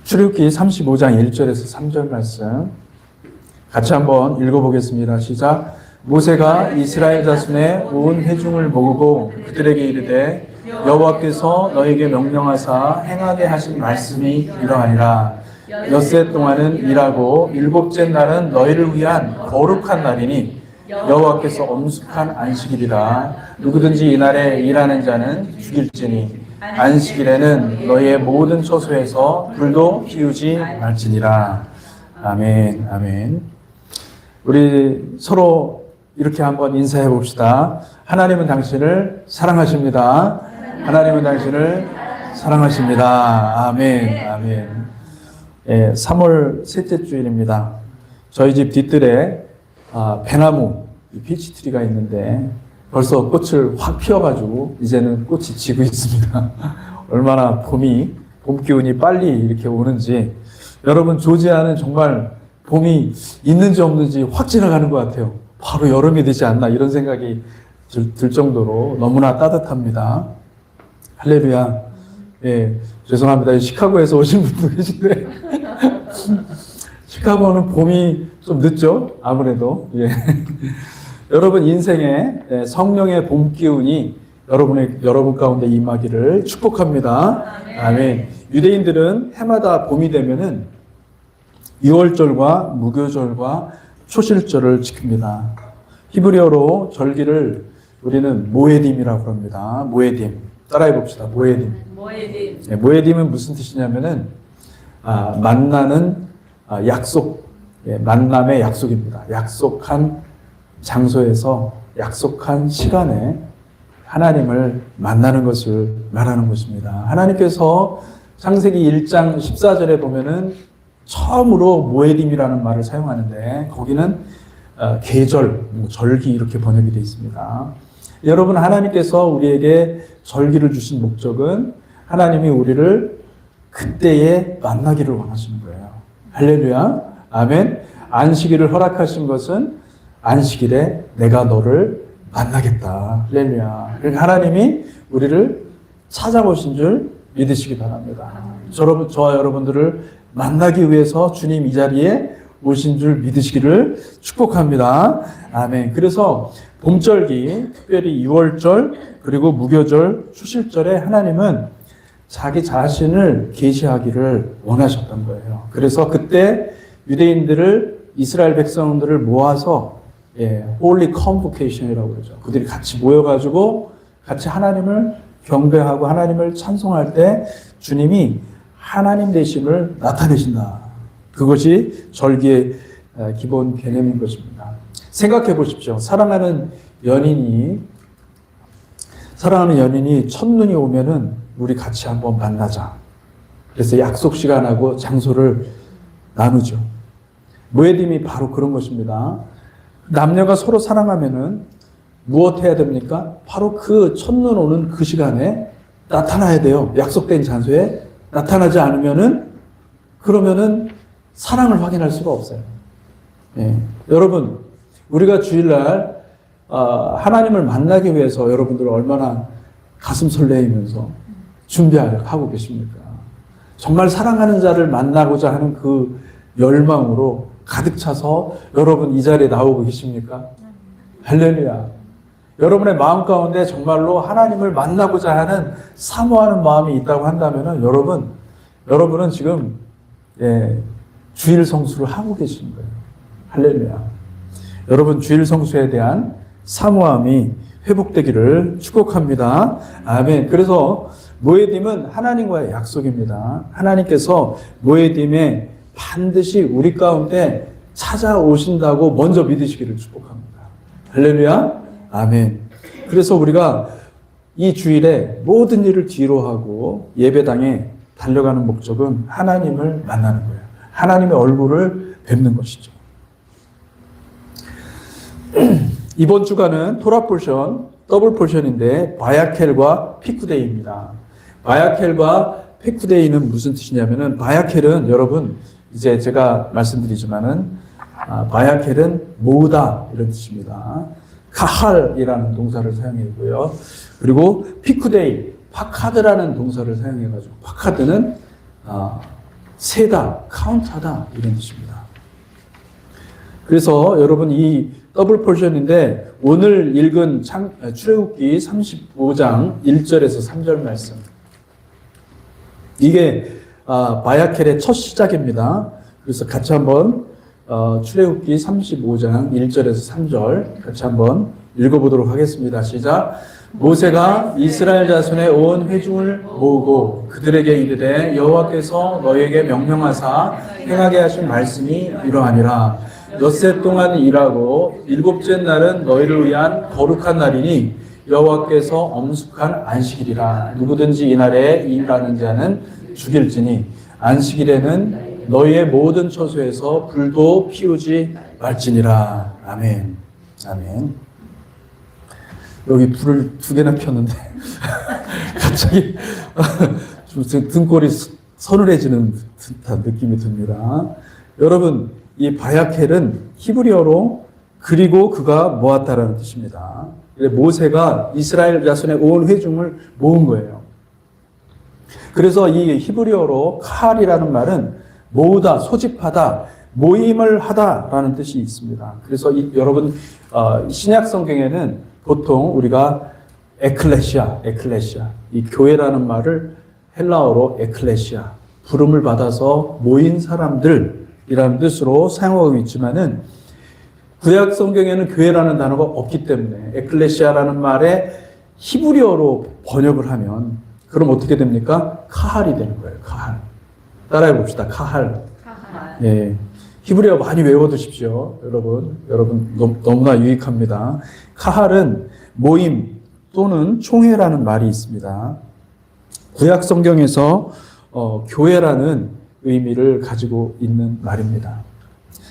출애굽기 35장 1절에서 3절 말씀 같이 한번 읽어보겠습니다. 시작. 모세가 이스라엘 자손의 온 회중을 모으고 그들에게 이르되 여호와께서 너에게 명령하사 행하게 하신 말씀이 이러하니라. 엿새 동안은 일하고 일곱째 날은 너희를 위한 거룩한 날이니 여호와께서 엄숙한 안식일이라. 누구든지 이날에 일하는 자는 죽일지니 안식일에는 너희의 모든 처소에서 불도 피우지 말지니라. 아멘. 아멘. 우리 서로 이렇게 한번 인사해 봅시다. 하나님은 당신을 사랑하십니다. 하나님은 당신을 사랑하십니다. 아멘. 아멘. 3월 셋째 주일입니다. 저희 집 뒤뜰에 배나무 피치트리가 있는데 벌써 꽃을 확 피워가지고 이제는 꽃이 지고 있습니다. 얼마나 봄 기운이 빨리 이렇게 오는지 여러분 조지아는 정말 봄이 있는지 없는지 확 지나가는 것 같아요. 바로 여름이 되지 않나 이런 생각이 들 정도로 너무나 따뜻합니다. 할렐루야. 예, 죄송합니다. 시카고에서 오신 분도 계신데 시카고는 봄이 좀 늦죠? 아무래도. 예. 여러분 인생에 성령의 봄 기운이 여러분 가운데 임하기를 축복합니다. 아멘. 유대인들은 해마다 봄이 되면은 유월절과 무교절과 초실절을 지킵니다. 히브리어로 절기를 우리는 모에딤이라고 합니다. 모에딤. 따라해 봅시다. 모에딤. 모에딤은 무슨 뜻이냐면은 만나는 약속, 만남의 약속입니다. 약속한 장소에서 약속한 시간에 하나님을 만나는 것을 말하는 것입니다. 하나님께서 창세기 1장 14절에 보면은 처음으로 모에딤이라는 말을 사용하는데 거기는 계절, 절기 이렇게 번역이 되어 있습니다. 여러분 하나님께서 우리에게 절기를 주신 목적은 하나님이 우리를 그때에 만나기를 원하시는 거예요. 할렐루야. 아멘. 안식일을 허락하신 것은 안식일에 내가 너를 만나겠다. 할렐루야. 그러니까 하나님이 우리를 찾아오신 줄 믿으시기 바랍니다. 저와 여러분들을 만나기 위해서 주님 이 자리에 오신 줄 믿으시기를 축복합니다. 아멘. 그래서 봄절기, 특별히 6월절, 그리고 무교절, 추실절에 하나님은 자기 자신을 계시하기를 원하셨던 거예요. 그래서 그때 유대인들을, 이스라엘 백성들을 모아서 Holy Convocation이라고 그러죠. 그들이 같이 모여가지고 같이 하나님을 경배하고 하나님을 찬송할 때 주님이 하나님 되심을 나타내신다. 그것이 절기의 기본 개념인 것입니다. 생각해 보십시오. 사랑하는 연인이 첫눈이 오면은 우리 같이 한번 만나자. 그래서 약속 시간하고 장소를 나누죠. 모에딤이 바로 그런 것입니다. 남녀가 서로 사랑하면은 무엇 해야 됩니까? 바로 그 첫눈 오는 그 시간에 나타나야 돼요. 약속된 장소에 나타나지 않으면은 그러면은 사랑을 확인할 수가 없어요. 여러분 우리가 주일날 하나님을 만나기 위해서 여러분들 얼마나 가슴 설레이면서 준비하고 계십니까? 정말 사랑하는 자를 만나고자 하는 그 열망으로 가득 차서 여러분 이 자리에 나오고 계십니까? 할렐루야. 여러분의 마음 가운데 정말로 하나님을 만나고자 하는 사모하는 마음이 있다고 한다면 여러분은 지금 주일 성수를 하고 계신 거예요. 할렐루야. 여러분 주일 성수에 대한 사모함이 회복되기를 축복합니다. 아멘. 그래서 모에딤은 하나님과의 약속입니다. 하나님께서 모에딤에 반드시 우리 가운데 찾아오신다고 먼저 믿으시기를 축복합니다. 할렐루야. 아멘. 그래서 우리가 이 주일에 모든 일을 뒤로 하고 예배당에 달려가는 목적은 하나님을 만나는 거예요. 하나님의 얼굴을 뵙는 것이죠. 이번 주간은 토라 포션, 더블 포션인데 바야켈과 피쿠데이입니다. 바야켈과 피쿠데이는 무슨 뜻이냐면은 바야켈은 여러분 이제 제가 말씀드리지만은 바야켈은 모으다 이런 뜻입니다. 카할이라는 동사를 사용했고요. 그리고 피쿠데이, 파카드라는 동사를 사용해가지고, 파카드는 세다, 카운트하다 이런 뜻입니다. 그래서 여러분 이 더블 포션인데 오늘 읽은 출애굽기 35장 1절에서 3절 말씀, 이게 바야켈의 첫 시작입니다. 그래서 같이 한번 출애굽기 35장 1절에서 3절 같이 한번 읽어보도록 하겠습니다. 시작. 모세가 이스라엘 자손의 온 회중을 모으고 그들에게 이르되 여호와께서 너희에게 명령하사 행하게 하신 말씀이 이러하니라. 엿새 동안 일하고 일곱째 날은 너희를 위한 거룩한 날이니 여호와께서 엄숙한 안식일이라. 누구든지 이날에 일하는 자는 죽일지니 안식일에는 너희의 모든 처소에서 불도 피우지 말지니라. 아멘. 아멘. 여기 불을 2개나 켰는데 갑자기 좀 등골이 서늘해지는 듯한 느낌이 듭니다. 여러분, 이 바야켈은 히브리어로 그리고 그가 모았다라는 뜻입니다. 모세가 이스라엘 자손의 온 회중을 모은 거예요. 그래서 이 히브리어로 칼이라는 말은 모으다, 소집하다, 모임을 하다라는 뜻이 있습니다. 그래서 여러분 신약 성경에는 보통 우리가 에클레시아, 이 교회라는 말을 헬라어로 에클레시아, 부름을 받아서 모인 사람들이라는 뜻으로 사용하고 있지만은 구약 성경에는 교회라는 단어가 없기 때문에 에클레시아라는 말에 히브리어로 번역을 하면 그럼 어떻게 됩니까? 카할이 되는 거예요. 카할. 따라해 봅시다. 카할. 예. 히브리어 많이 외워두십시오. 여러분 너무나 유익합니다. 카할은 모임 또는 총회라는 말이 있습니다. 구약 성경에서 교회라는 의미를 가지고 있는 말입니다.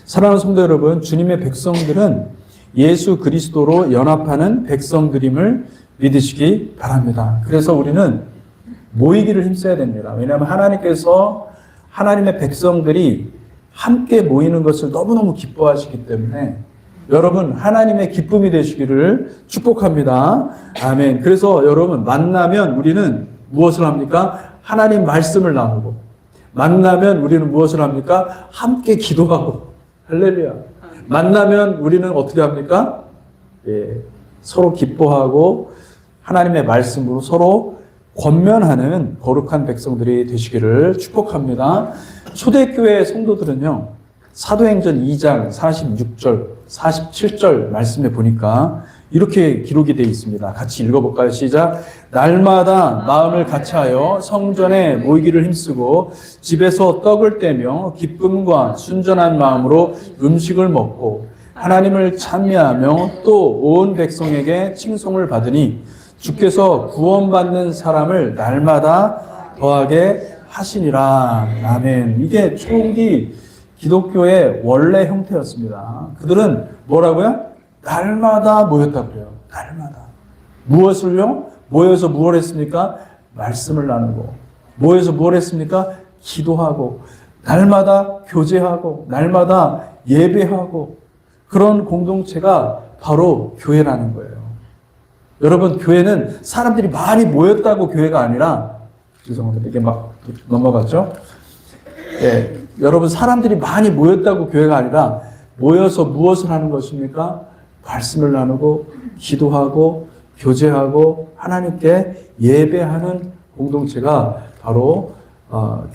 사랑하는 성도 여러분, 주님의 백성들은 예수 그리스도로 연합하는 백성들임을 믿으시기 바랍니다. 그래서 우리는 모이기를 힘써야 됩니다. 왜냐하면 하나님께서 하나님의 백성들이 함께 모이는 것을 너무너무 기뻐하시기 때문에 여러분 하나님의 기쁨이 되시기를 축복합니다. 아멘. 그래서 여러분 만나면 우리는 무엇을 합니까? 하나님 말씀을 나누고, 만나면 우리는 무엇을 합니까? 함께 기도하고. 할렐루야. 만나면 우리는 어떻게 합니까? 예, 서로 기뻐하고 하나님의 말씀으로 서로 권면하는 거룩한 백성들이 되시기를 축복합니다. 초대교회 성도들은요, 사도행전 2장 46절, 47절 말씀에 보니까 이렇게 기록이 되어 있습니다. 같이 읽어볼까요? 시작. 날마다 마음을 같이하여 성전에 모이기를 힘쓰고 집에서 떡을 떼며 기쁨과 순전한 마음으로 음식을 먹고 하나님을 찬미하며 또 온 백성에게 칭송을 받으니 주께서 구원받는 사람을 날마다 더하게 하시니라. 아멘. 이게 초기 기독교의 원래 형태였습니다. 그들은 뭐라고요? 날마다 모였다고요. 날마다. 무엇을요? 모여서 무엇을 했습니까? 말씀을 나누고. 모여서 무엇을 했습니까? 기도하고. 날마다 교제하고. 날마다 예배하고. 그런 공동체가 바로 교회라는 거예요. 여러분, 교회는 사람들이 많이 모였다고 교회가 아니라, 죄송합니다. 이게 막 넘어갔죠? 예, 여러분, 사람들이 많이 모였다고 교회가 아니라 모여서 무엇을 하는 것입니까? 말씀을 나누고 기도하고 교제하고 하나님께 예배하는 공동체가 바로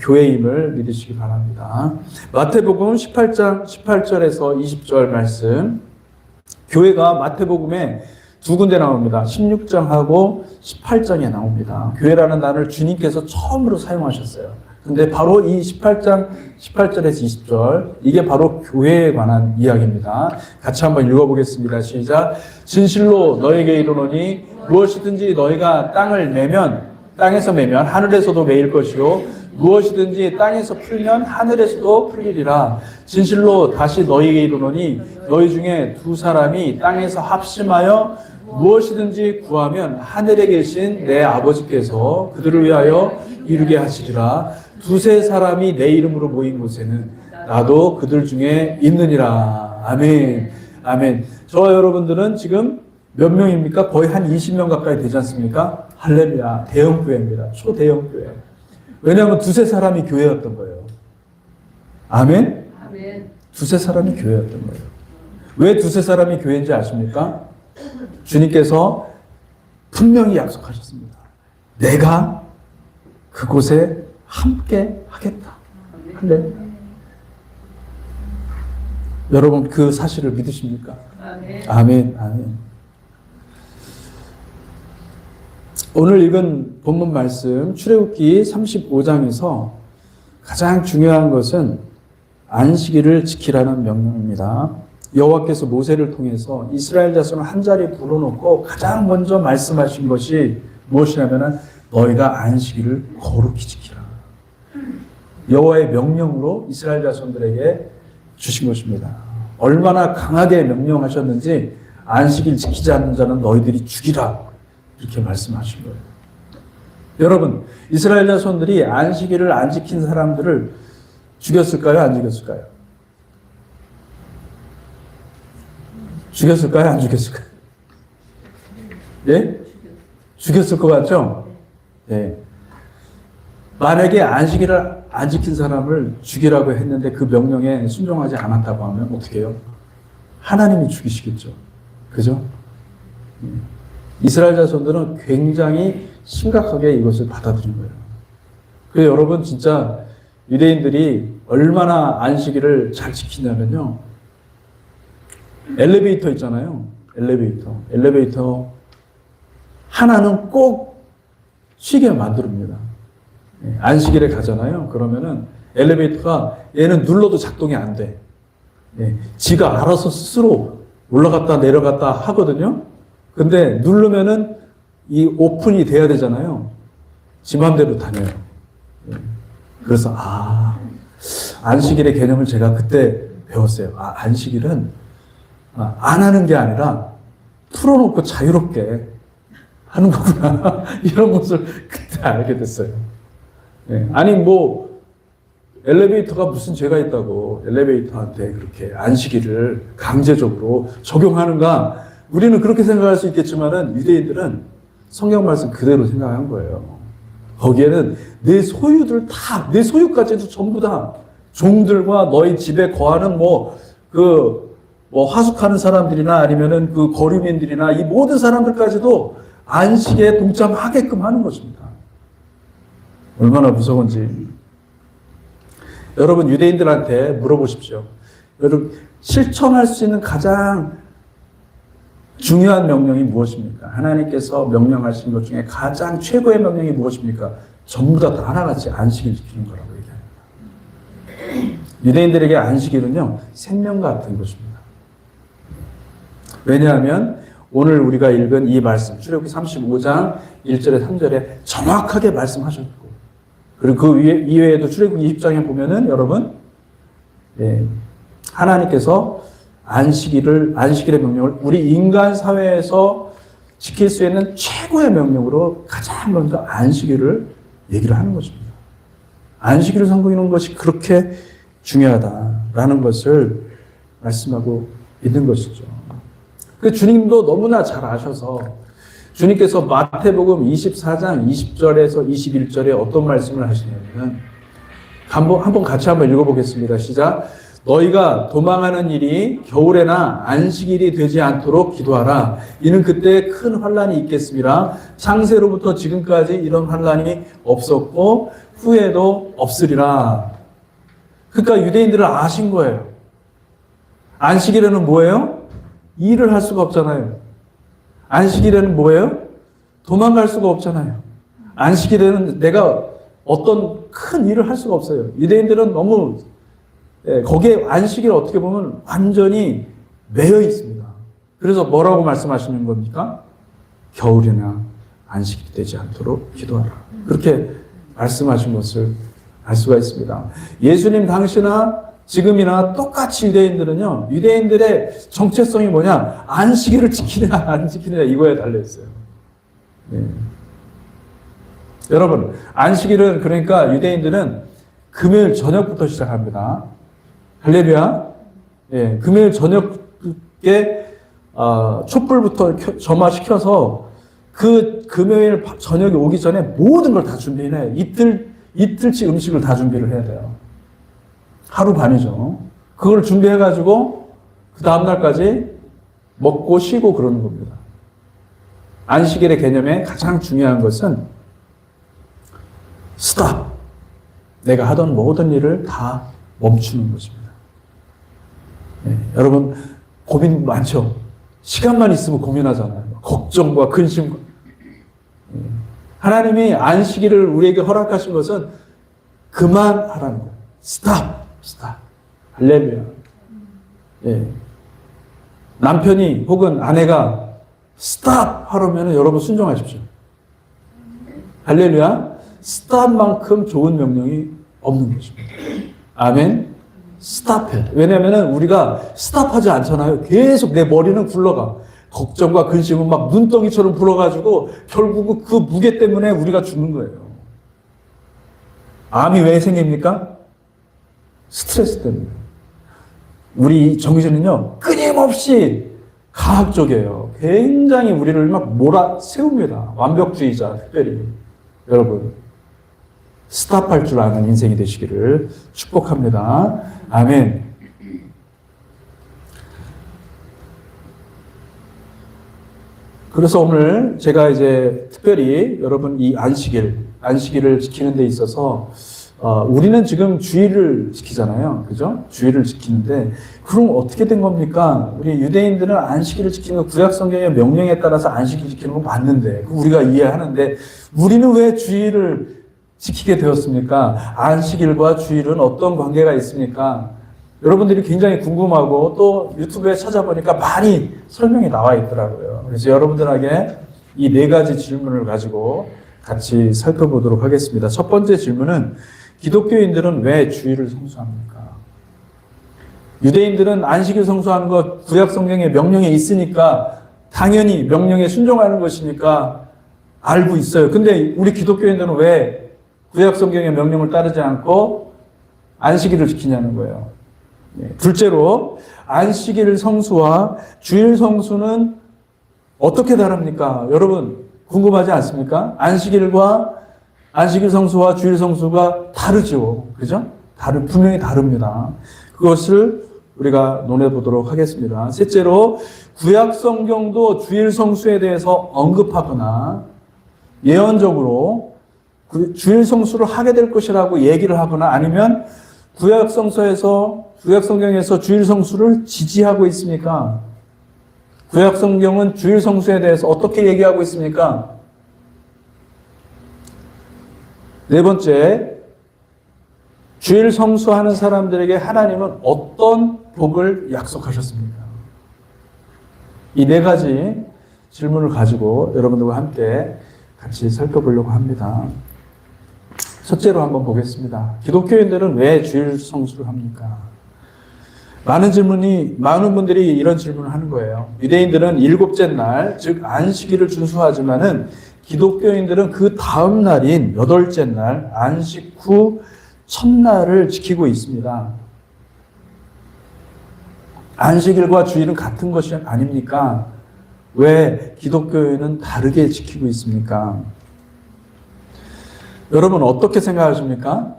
교회임을 믿으시기 바랍니다. 마태복음 18장 18절에서 20절 말씀, 교회가 마태복음에 2군데 나옵니다. 16장하고 18장에 나옵니다. 교회라는 단어를 주님께서 처음으로 사용하셨어요. 근데 바로 이 18장 18절에서 20절, 이게 바로 교회에 관한 이야기입니다. 같이 한번 읽어보겠습니다. 시작. 진실로 너에게 이르노니 무엇이든지 너희가 땅을 매면, 땅에서 매면 하늘에서도 매일 것이요 무엇이든지 땅에서 풀면 하늘에서도 풀리리라. 진실로 다시 너희에게 이르노니 너희 중에 2사람이 땅에서 합심하여 무엇이든지 구하면 하늘에 계신 내 아버지께서 그들을 위하여 이루게 하시리라. 2-3사람이 내 이름으로 모인 곳에는 나도 그들 중에 있느니라. 아멘. 아멘. 저와 여러분들은 지금 몇 명입니까? 거의 한 20명 가까이 되지 않습니까? 할렐루야. 대형 교회입니다. 초대형 교회. 왜냐하면 두세 사람이 교회였던 거예요. 아멘? 아멘. 두세 사람이 교회였던 거예요. 왜 두세 사람이 교회인지 아십니까? 주님께서 분명히 약속하셨습니다. 내가 그곳에 함께 하겠다. 할렐루야. 여러분 그 사실을 믿으십니까? 아멘. 아멘. 아멘. 오늘 읽은 본문 말씀 출애굽기 35장에서 가장 중요한 것은 안식일을 지키라는 명령입니다. 여호와께서 모세를 통해서 이스라엘 자손을 한 자리에 불러놓고 가장 먼저 말씀하신 것이 무엇이냐면 너희가 안식일을 거룩히 지키라. 여호와의 명령으로 이스라엘 자손들에게 주신 것입니다. 얼마나 강하게 명령하셨는지 안식일 지키지 않는 자는 너희들이 죽이라 이렇게 말씀하신 거예요. 여러분 이스라엘 자손들이 안식일을 안 지킨 사람들을 죽였을까요? 안 죽였을까요? 죽였을까요? 안 죽였을까요? 예? 죽였을 것 같죠? 예. 만약에 안식일을 안 지킨 사람을 죽이라고 했는데 그 명령에 순종하지 않았다고 하면 어떻게 해요? 하나님이 죽이시겠죠. 그죠? 이스라엘 자손들은 굉장히 심각하게 이것을 받아들인 거예요. 그래서 여러분 진짜 유대인들이 얼마나 안식일을 잘 지키냐면요. 엘리베이터 있잖아요. 엘리베이터 하나는 꼭 쉬게 만듭니다. 안식일에 가잖아요. 그러면은 엘리베이터가 얘는 눌러도 작동이 안 돼. 지가 알아서 스스로 올라갔다 내려갔다 하거든요. 근데 누르면은 이 오픈이 돼야 되잖아요. 지 맘대로 다녀요. 그래서 안식일의 개념을 제가 그때 배웠어요. 안식일은 안 하는 게 아니라 풀어놓고 자유롭게 하는 거구나. 이런 것을 그때 알게 됐어요. 아니 뭐 엘리베이터가 무슨 죄가 있다고 엘리베이터한테 그렇게 안식일을 강제적으로 적용하는가? 우리는 그렇게 생각할 수 있겠지만은 유대인들은 성경 말씀 그대로 생각한 거예요. 거기에는 내 소유들 다, 내 소유까지도 전부 다 종들과 너희 집에 거하는 화숙하는 사람들이나 아니면은 그 거류민들이나 이 모든 사람들까지도 안식에 동참하게끔 하는 것입니다. 얼마나 무서운지. 여러분 유대인들한테 물어보십시오. 여러분 실천할 수 있는 가장 중요한 명령이 무엇입니까? 하나님께서 명령하신 것 중에 가장 최고의 명령이 무엇입니까? 전부 다 하나같이 안식일 지키는 거라고 얘기합니다. 유대인들에게 안식일은요 생명 같은 것입니다. 왜냐하면 오늘 우리가 읽은 이 말씀 출애굽기 35장 1절에 3절에 정확하게 말씀하셨고 그리고 그 이외에도 출애굽기 20장에 보면은 여러분 하나님께서 안식일의 명령을 우리 인간 사회에서 지킬 수 있는 최고의 명령으로 가장 먼저 안식일을 얘기를 하는 것입니다. 안식일을 섬기는 것이 그렇게 중요하다라는 것을 말씀하고 있는 것이죠. 그 주님도 너무나 잘 아셔서 주님께서 마태복음 24장 20절에서 21절에 어떤 말씀을 하시냐면 한번 같이 읽어보겠습니다. 시작. 너희가 도망하는 일이 겨울에나 안식일이 되지 않도록 기도하라. 이는 그때 큰 환란이 있겠습니다. 창세로부터 지금까지 이런 환란이 없었고 후에도 없으리라. 그러니까 유대인들은 아신 거예요. 안식일에는 뭐예요? 일을 할 수가 없잖아요. 안식일에는 뭐예요? 도망갈 수가 없잖아요. 안식일에는 내가 어떤 큰 일을 할 수가 없어요. 유대인들은 너무 거기에 안식일 어떻게 보면 완전히 매여 있습니다. 그래서 뭐라고 말씀하시는 겁니까? 겨울이나 안식일이 되지 않도록 기도하라. 그렇게 말씀하신 것을 알 수가 있습니다. 예수님 당시나 지금이나 똑같이 유대인들은요, 유대인들의 정체성이 뭐냐? 안식일을 지키느냐, 안 지키느냐, 이거에 달려있어요. 여러분, 안식일은 그러니까 유대인들은 금요일 저녁부터 시작합니다. 할렐루야. 금요일 저녁에 촛불부터 점화시켜서 그 금요일 저녁에 오기 전에 모든 걸 다 준비해요. 이틀치 음식을 다 준비를 해야 돼요. 하루 반이죠. 그걸 준비해가지고 그 다음날까지 먹고 쉬고 그러는 겁니다. 안식일의 개념에 가장 중요한 것은 스탑. 내가 하던 모든 일을 다 멈추는 것입니다. 네, 여러분 고민 많죠? 시간만 있으면 고민하잖아요. 걱정과 근심과. 하나님이 안식일을 우리에게 허락하신 것은 그만하라는 거예요. 스탑. 할렐루야. 예. 남편이 혹은 아내가 스탑 하라면 여러분 순종하십시오. 할렐루야. 스탑만큼 좋은 명령이 없는 것입니다. 아멘. 스탑해. 왜냐하면 우리가 스탑하지 않잖아요. 계속 내 머리는 굴러가. 걱정과 근심은 막 눈덩이처럼 불어가지고 결국은 그 무게 때문에 우리가 죽는 거예요. 암이 왜 생깁니까? 스트레스 때문에. 우리 정신은요, 끊임없이 과학적이에요. 굉장히 우리를 막 몰아세웁니다. 완벽주의자, 특별히. 여러분, 스탑할 줄 아는 인생이 되시기를 축복합니다. 아멘. 그래서 오늘 제가 이제 특별히 여러분 이 안식일을 지키는 데 있어서 우리는 지금 주일을 지키잖아요. 그죠? 주일을 지키는데 그럼 어떻게 된 겁니까? 우리 유대인들은 안식일을 지키는 거 구약 성경의 명령에 따라서 안식일 지키는 거 맞는데 우리가 이해하는데 우리는 왜 주일을 지키게 되었습니까? 안식일과 주일은 어떤 관계가 있습니까? 여러분들이 굉장히 궁금하고 또 유튜브에 찾아보니까 많이 설명이 나와 있더라고요. 그래서 여러분들에게 이 4가지 질문을 가지고 같이 살펴보도록 하겠습니다. 첫 번째 질문은 기독교인들은 왜 주일을 성수합니까? 유대인들은 안식일 성수하는 것 구약 성경의 명령에 있으니까 당연히 명령에 순종하는 것이니까 알고 있어요. 근데 우리 기독교인들은 왜 구약 성경의 명령을 따르지 않고 안식일을 지키냐는 거예요. 둘째로 안식일 성수와 주일 성수는 어떻게 다릅니까? 여러분 궁금하지 않습니까? 안식일 성수와 주일 성수가 다르죠. 그죠? 분명히 다릅니다. 그것을 우리가 논해 보도록 하겠습니다. 셋째로 구약 성경도 주일 성수에 대해서 언급하거나 예언적으로 주일 성수를 하게 될 것이라고 얘기를 하거나 아니면 구약 성경에서 주일 성수를 지지하고 있습니까? 구약 성경은 주일 성수에 대해서 어떻게 얘기하고 있습니까? 네 번째, 주일 성수하는 사람들에게 하나님은 어떤 복을 약속하셨습니까? 이 4가지 질문을 가지고 여러분들과 함께 같이 살펴보려고 합니다. 첫째로 한번 보겠습니다. 기독교인들은 왜 주일 성수를 합니까? 많은 분들이 이런 질문을 하는 거예요. 유대인들은 7째 날, 즉 안식일을 준수하지만은 기독교인들은 그 다음 날인 8째 날, 안식 후 첫날을 지키고 있습니다. 안식일과 주일은 같은 것이 아닙니까? 왜 기독교인은 다르게 지키고 있습니까? 여러분 어떻게 생각하십니까?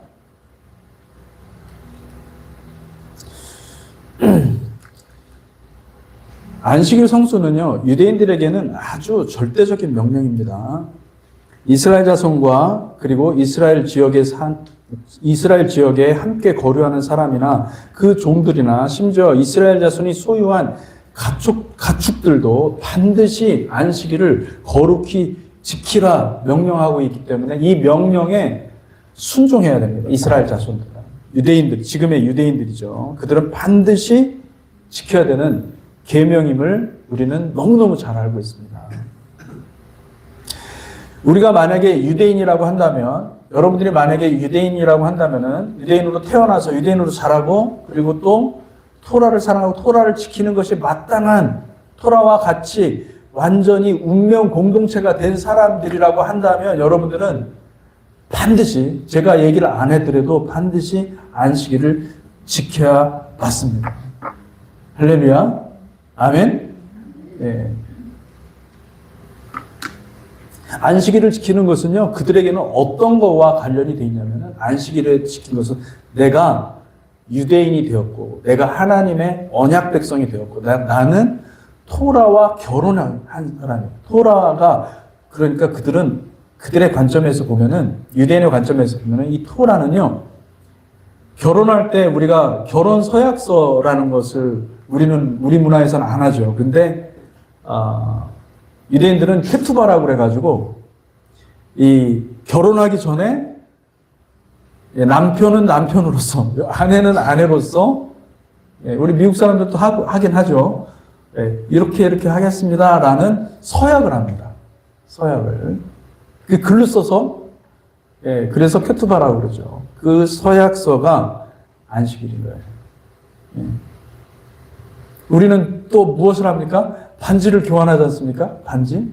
안식일 성수는요, 유대인들에게는 아주 절대적인 명령입니다. 이스라엘 자손과 그리고 이스라엘 지역에 함께 거류하는 사람이나 그 종들이나 심지어 이스라엘 자손이 소유한 가축들도 반드시 안식일을 거룩히 지키라 명령하고 있기 때문에 이 명령에 순종해야 됩니다. 이스라엘 자손들은. 유대인들, 지금의 유대인들이죠. 그들은 반드시 지켜야 되는 계명임을 우리는 너무너무 잘 알고 있습니다. 우리가 만약에 유대인이라고 한다면, 여러분들이 만약에 유대인이라고 한다면은 유대인으로 태어나서 유대인으로 자라고 그리고 또 토라를 사랑하고 토라를 지키는 것이 마땅한 토라와 같이 완전히 운명 공동체가 된 사람들이라고 한다면 여러분들은 반드시 제가 얘기를 안 해드려도 반드시 안식일을 지켜야 맞습니다. 할렐루야. 아멘. 네. 안식일을 지키는 것은요, 그들에게는 어떤 거와 관련이 되어 있냐면, 안식일을 지키는 것은 내가 유대인이 되었고, 내가 하나님의 언약 백성이 되었고, 나는 토라와 결혼한 사람이에요. 토라가, 그러니까 그들의 관점에서 보면은, 유대인의 관점에서 보면은, 이 토라는요, 결혼할 때 우리가 결혼 서약서라는 것을 우리 문화에서는 안 하죠. 근데, 유대인들은 케투바라고 그래가지고, 이 결혼하기 전에 남편은 남편으로서, 아내는 아내로서, 우리 미국 사람들도 하긴 하죠. 이렇게 하겠습니다라는 서약을 합니다. 서약을. 그 글로 써서, 그래서 케투바라고 그러죠. 그 서약서가 안식일인 거예요. 우리는 또 무엇을 합니까? 반지를 교환하지 않습니까? 반지?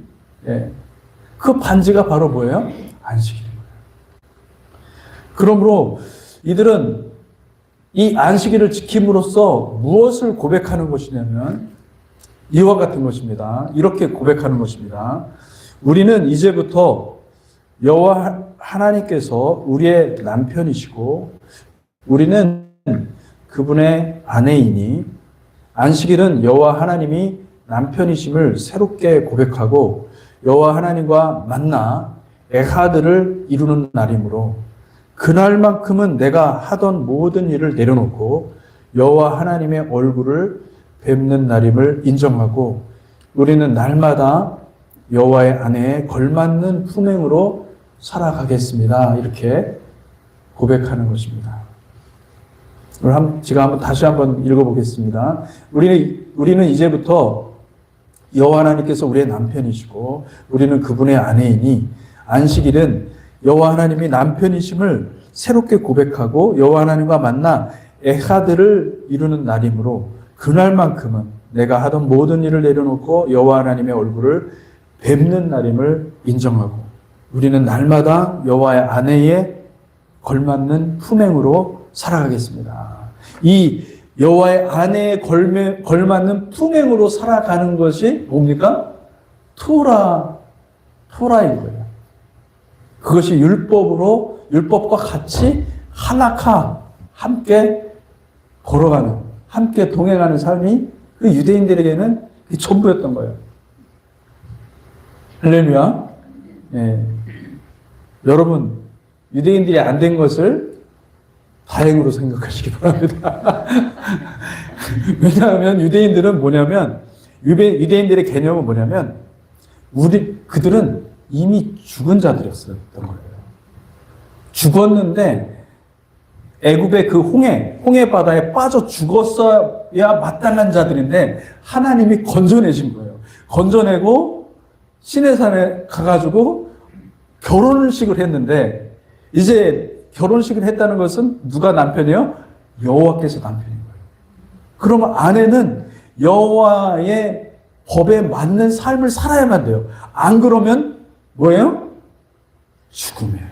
그 반지가 바로 뭐예요? 안식일인 거예요. 그러므로 이들은 이 안식일을 지킴으로써 무엇을 고백하는 것이냐면 이와 같은 것입니다. 이렇게 고백하는 것입니다. 우리는 이제부터 여호와 하나님께서 우리의 남편이시고 우리는 그분의 아내이니 안식일은 여호와 하나님이 남편이심을 새롭게 고백하고 여호와 하나님과 만나 에하드를 이루는 날이므로 그날만큼은 내가 하던 모든 일을 내려놓고 여호와 하나님의 얼굴을 뵙는 날임을 인정하고 우리는 날마다 여호와의 아내에 걸맞는 품행으로 살아가겠습니다. 이렇게 고백하는 것입니다. 제가 다시 한번 읽어보겠습니다. 우리는 이제부터 여호와 하나님께서 우리의 남편이시고 우리는 그분의 아내이니 안식일은 여호와 하나님이 남편이심을 새롭게 고백하고 여호와 하나님과 만나 에하드를 이루는 날이므로 그날만큼은 내가 하던 모든 일을 내려놓고 여호와 하나님의 얼굴을 뵙는 날임을 인정하고 우리는 날마다 여호와의 아내에 걸맞는 품행으로 살아가겠습니다. 이 여호와의 아내에 걸맞는 품행으로 살아가는 것이 뭡니까? 토라인 거예요. 그것이 율법과 같이 함께 걸어가는, 함께 동행하는 삶이 그 유대인들에게는 전부였던 거예요. 할렐루야. 여러분, 유대인들이 안 된 것을 다행으로 생각하시기 바랍니다. 왜냐하면 유대인들은 뭐냐면, 유대인들의 개념은 뭐냐면, 그들은 이미 죽은 자들이었던 거예요. 죽었는데, 애굽의 그 홍해 바다에 빠져 죽었어야 마땅한 자들인데, 하나님이 건져내신 거예요. 건져내고, 시내산에 가가지고 결혼식을 했는데, 이제 결혼식을 했다는 것은 누가 남편이에요? 여호와께서 남편인 거예요. 그러면 아내는 여호와의 법에 맞는 삶을 살아야만 돼요. 안 그러면 뭐예요? 죽음이에요.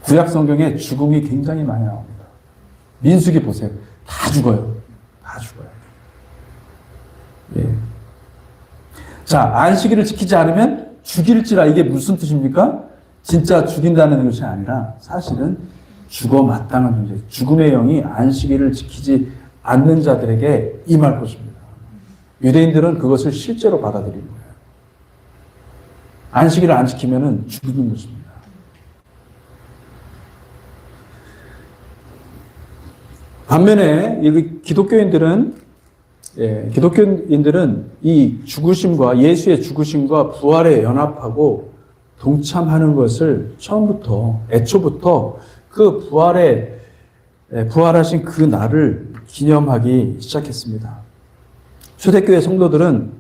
구약 성경에 죽음이 굉장히 많이 나옵니다. 민수기 보세요. 다 죽어요. 다 죽어요. 예. 자, 안식일을 지키지 않으면 죽일지라. 이게 무슨 뜻입니까? 진짜 죽인다는 것이 아니라 사실은 죽어 마땅한 존재. 죽음의 영이 안식일을 지키지 않는 자들에게 임할 것입니다. 유대인들은 그것을 실제로 받아들이는 거예요. 안식일을 안 지키면 죽는 것입니다. 반면에 기독교인들은 이 죽으심과 예수의 죽으심과 부활에 연합하고 동참하는 것을 애초부터 그 부활하신 그 날을 기념하기 시작했습니다. 초대교회 성도들은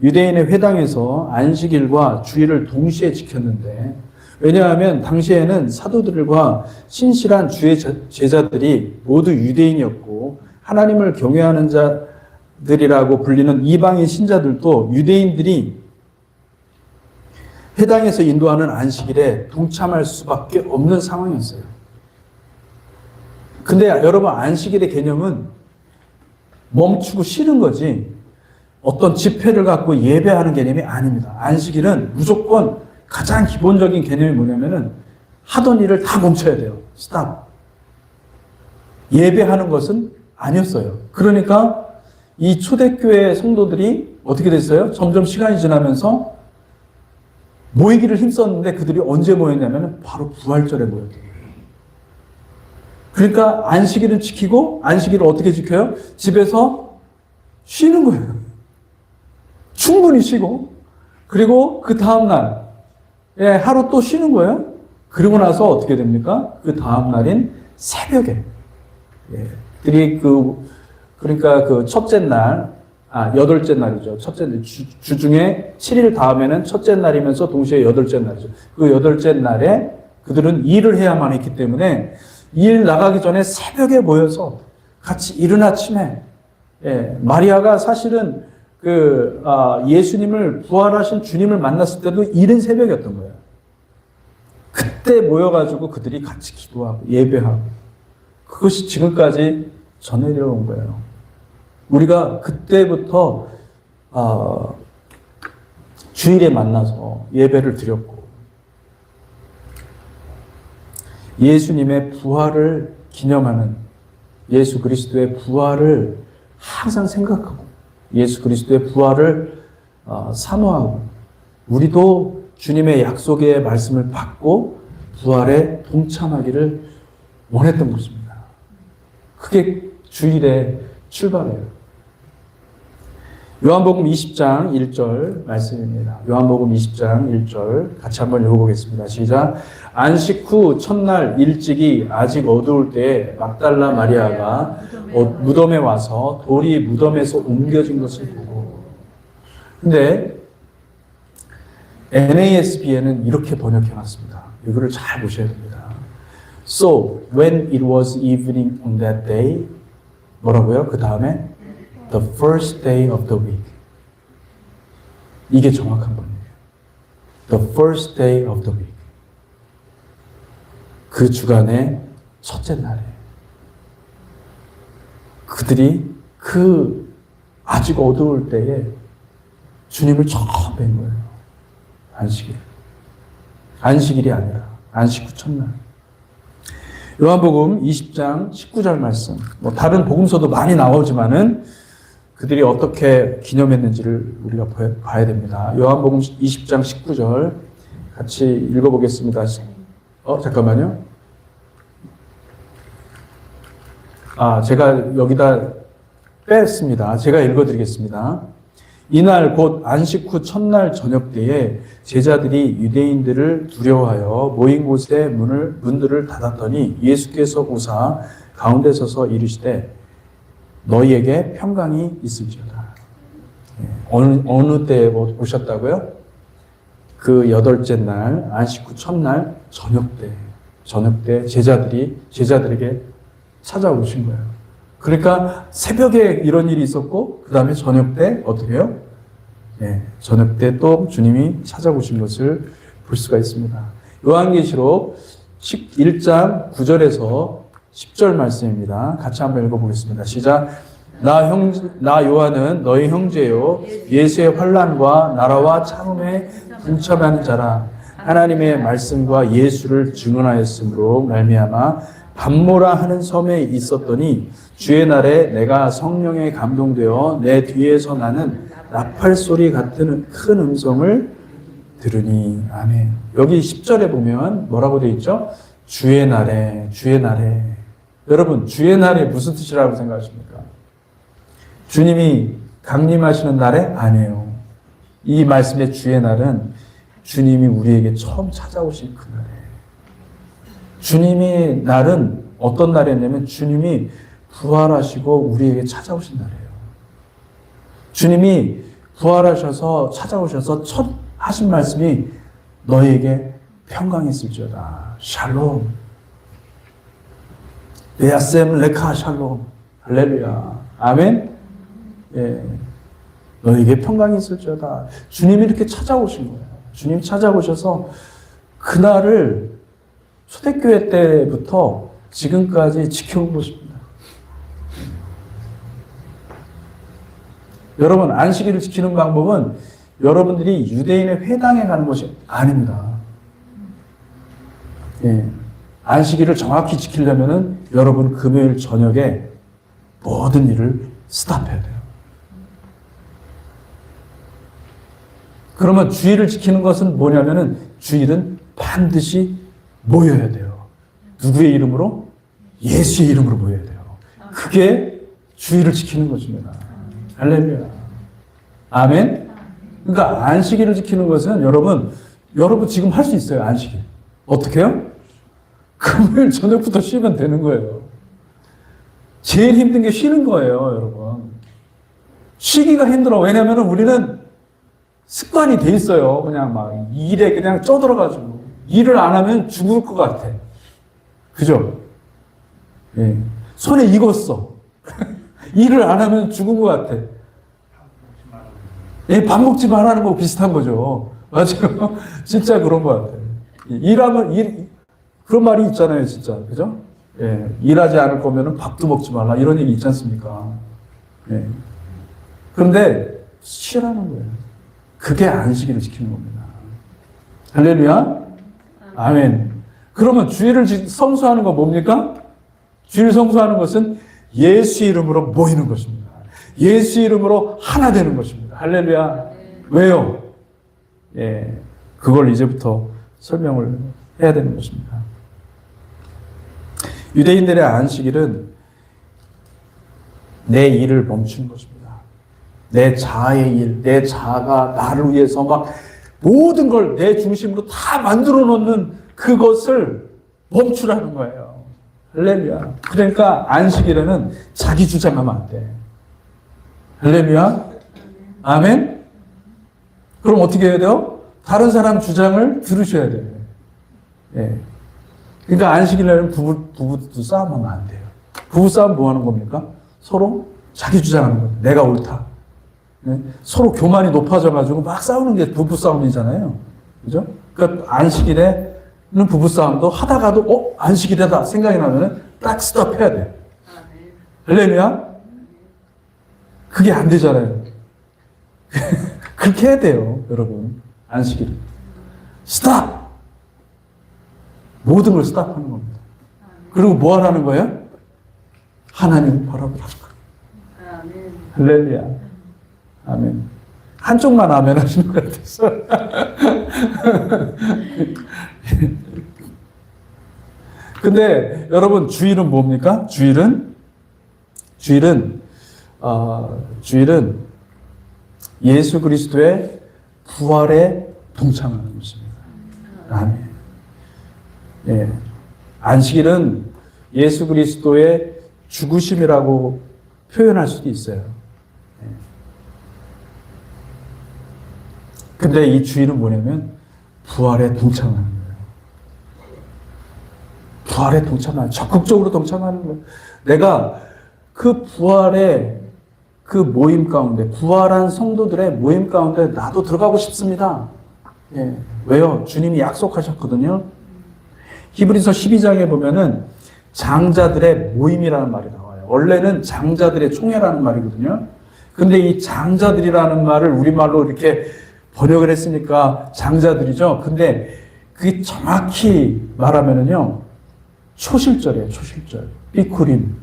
유대인의 회당에서 안식일과 주일을 동시에 지켰는데, 왜냐하면 당시에는 사도들과 신실한 주의 제자들이 모두 유대인이었고, 하나님을 경외하는 자들이라고 불리는 이방인 신자들도 유대인들이 회당에서 인도하는 안식일에 동참할 수밖에 없는 상황이었어요. 근데 여러분, 안식일의 개념은 멈추고 쉬는 거지, 어떤 집회를 갖고 예배하는 개념이 아닙니다. 안식일은 무조건 가장 기본적인 개념이 뭐냐면은 하던 일을 다 멈춰야 돼요. 스탑. 예배하는 것은 아니었어요. 그러니까 이 초대교회 성도들이 어떻게 됐어요? 점점 시간이 지나면서 모이기를 힘썼는데 그들이 언제 모였냐면 바로 부활절에 모였대요. 그러니까 안식일은 지키고 안식일을 어떻게 지켜요? 집에서 쉬는 거예요. 충분히 쉬고 그리고 그 다음날 하루 또 쉬는 거예요. 그리고 나서 어떻게 됩니까? 그 다음날인 새벽에 그러니까 그 첫째 날, 여덟째 날이죠. 첫째 날, 주 중에 7일 다음에는 첫째 날이면서 동시에 여덟째 날이죠. 그 여덟째 날에 그들은 일을 해야만 했기 때문에 일 나가기 전에 새벽에 모여서 같이 이른 아침에, 마리아가 사실은 예수님을 부활하신 주님을 만났을 때도 이른 새벽이었던 거예요. 그때 모여가지고 그들이 같이 기도하고 예배하고 그것이 지금까지 전해져 온 거예요. 우리가 그때부터 주일에 만나서 예배를 드렸고 예수님의 부활을 기념하는 예수 그리스도의 부활을 항상 생각하고 예수 그리스도의 부활을 사모하고 우리도 주님의 약속의 말씀을 받고 부활에 동참하기를 원했던 것입니다. 그게 주일의 출발이에요. 요한복음 20장 1절 말씀입니다. 요한복음 20장 1절 같이 한번 읽어보겠습니다. 시작. 안식 후 첫날 일찍이 아직 어두울 때에 막달라 마리아가 무덤에 와서 돌이 무덤에서 옮겨진 것을 보고. 근데 NASB에는 이렇게 번역해놨습니다. 이거를 잘 보셔야 됩니다. So when it was evening on that day, 뭐라고요? 그 다음에 the first day of the week. 이게 정확한 번이에요. The first day of the week. 그 주간의 첫째 날에 그들이 아직 어두울 때에 주님을 처음 뵌 거예요. 안식일. 안식일이 아니라 안식 후 첫날. 요한복음 20장 19절 말씀. 다른 복음서도 많이 나오지만은 그들이 어떻게 기념했는지를 우리가 봐야 됩니다. 요한복음 20장 19절 같이 읽어보겠습니다. 잠깐만요. 제가 여기다 뺐습니다. 제가 읽어드리겠습니다. 이날 곧 안식 후 첫날 저녁 때에 제자들이 유대인들을 두려워하여 모인 곳에 문들을 닫았더니 예수께서 오사 가운데 서서 이르시되 너희에게 평강이 있을지어다. 어느 때에 오셨다고요? 그 여덟째 날 안식 후 첫날 저녁 때 제자들에게 찾아오신 거예요. 그러니까 새벽에 이런 일이 있었고 그 다음에 저녁 때 어떻게 해요? 저녁 때 또 주님이 찾아오신 것을 볼 수가 있습니다. 요한계시록 1장 9절에서 10절 말씀입니다. 같이 한번 읽어보겠습니다. 시작. 나 요한은 너희 형제요 예수의 환난과 나라와 참음에 동참하는 자라. 하나님의 말씀과 예수를 증언하였으므로 말미암아 밤모라 하는 섬에 있었더니 주의 날에 내가 성령에 감동되어 내 뒤에서 나는 나팔 소리 같은 큰 음성을 들으니. 아멘. 여기 10절에 보면 뭐라고 되어 있죠? 주의 날에. 여러분, 주의 날이 무슨 뜻이라고 생각하십니까? 주님이 강림하시는 날에? 아니에요. 이 말씀의 주의 날은 주님이 우리에게 처음 찾아오신 그 날이에요. 주님의 날은 어떤 날이었냐면 주님이 부활하시고 우리에게 찾아오신 날이에요. 주님이 부활하셔서 찾아오셔서 첫 하신 말씀이 너희에게 평강이 있을지어다. 샬롬. 베아셈 레카 샬롬. 할렐루야. 아멘. 너희에게 평강이 있을지어다. 주님이 이렇게 찾아오신 거예요. 주님 찾아오셔서 그날을 초대교회 때부터 지금까지 지켜온 것입니다. 여러분, 안식일을 지키는 방법은 여러분들이 유대인의 회당에 가는 것이 아닙니다. 예. 안식일을 정확히 지키려면은 여러분 금요일 저녁에 모든 일을 스탑해야 돼요. 그러면 주일을 지키는 것은 뭐냐면은 주일은 반드시 모여야 돼요. 누구의 이름으로? 예수의 이름으로 모여야 돼요. 그게 주일을 지키는 것입니다. 할렐루야. 아멘. 그러니까 안식일을 지키는 것은 여러분 지금 할 수 있어요. 안식일. 어떻게 해요? 금요일 저녁부터 쉬면 되는 거예요. 제일 힘든 게 쉬는 거예요, 여러분. 쉬기가 힘들어. 왜냐하면 우리는 습관이 돼 있어요. 그냥 막 일에 그냥 쪄들어가지고. 일을 안 하면 죽을 것 같아. 그죠? 예. 손에 익었어. 일을 안 하면 죽은 것 같아. 예, 밥 먹지 말라는 거 비슷한 거죠. 맞아요. 진짜 그런 것 같아요. 일하면, 그런 말이 있잖아요, 진짜. 그죠? 예. 일하지 않을 거면은 밥도 먹지 말라. 이런 얘기 있지 않습니까? 예. 그런데, 쉬라는 거예요. 그게 안식일을 지키는 겁니다. 할렐루야? 아멘. 그러면 주일을 성수하는 건 뭡니까? 주일 성수하는 것은 예수 이름으로 모이는 것입니다. 예수 이름으로 하나 되는 것입니다. 할렐루야. 왜요? 예, 그걸 이제부터 설명을 해야 되는 것입니다. 유대인들의 안식일은 내 일을 멈추는 것입니다. 내 자아의 일, 내 자아가 나를 위해서 막 모든 걸 내 중심으로 다 만들어 놓는 그것을 멈추라는 거예요. 할렐루야. 그러니까 안식일에는 자기 주장하면 안 돼. 할렐루야. 아멘. 그럼 어떻게 해야 돼요? 다른 사람 주장을 들으셔야 돼요. 예. 그러니까 안식일에는 부부도 싸움하면 안 돼요. 부부 싸움 뭐 하는 겁니까? 서로 자기 주장하는 거예요. 내가 옳다. 예? 서로 교만이 높아져가지고 막 싸우는 게 부부 싸움이잖아요. 그죠? 그러니까 안식일에는 부부 싸움도 하다가도 안식일이다 생각이 나면은 딱 스톱해야 돼. 할렐루야? 그게 안 되잖아요. 그렇게 해야 돼요, 여러분. 안식일. 스탑! 모든 걸 스탑하는 겁니다. 그리고 뭐 하라는 거예요? 하나님을 바라보라는 거예요. 할렐루야. 아멘. 한쪽만 아멘 하시는 것 같아서. 근데 여러분, 주일은 뭡니까? 주일은 예수 그리스도의 부활에 동참하는 것입니다. 아멘. 예. 안식일은 예수 그리스도의 죽으심이라고 표현할 수도 있어요. 근데 이 주일은 뭐냐면 부활에 동참하는 거예요. 부활에 동참하는, 적극적으로 동참하는 거예요. 내가 그 부활의 그 모임 가운데, 부활한 성도들의 모임 가운데 나도 들어가고 싶습니다. 예. 왜요? 주님이 약속하셨거든요. 히브리서 12장에 보면은 장자들의 모임이라는 말이 나와요. 원래는 장자들의 총회라는 말이거든요. 근데 이 장자들이라는 말을 우리말로 이렇게 번역을 했으니까 장자들이죠. 근데 그게 정확히 말하면은요, 초실절이에요, 초실절. 삐쿠림.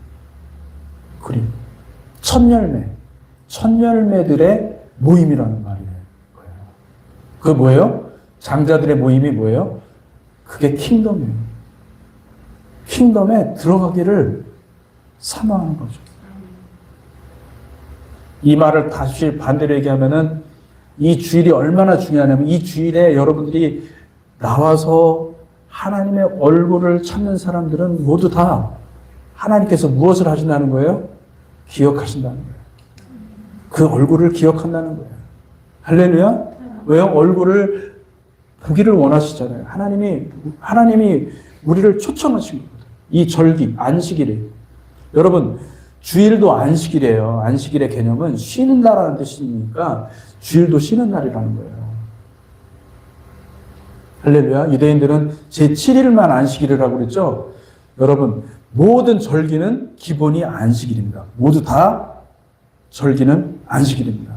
천열매들의 모임이라는 말이에요. 그게 뭐예요? 장자들의 모임이 뭐예요? 그게 킹덤이에요. 킹덤에 들어가기를 사모하는 거죠. 이 말을 다시 반대로 얘기하면은 이 주일이 얼마나 중요하냐면 이 주일에 여러분들이 나와서 하나님의 얼굴을 찾는 사람들은 모두 다 하나님께서 무엇을 하신다는 거예요? 기억하신다는 거예요. 그 얼굴을 기억한다는 거예요. 할렐루야? 왜요? 얼굴을 보기를 원하시잖아요. 하나님이 우리를 초청하신 거거든요. 이 절기, 안식일이. 여러분, 주일도 안식일이에요. 안식일의 개념은 쉬는 날이라는 뜻이니까 주일도 쉬는 날이라는 거예요. 할렐루야. 유대인들은 제7일만 안식일이라고 그랬죠. 여러분, 모든 절기는 기본이 안식일입니다. 모두 다 절기는 안식일입니다.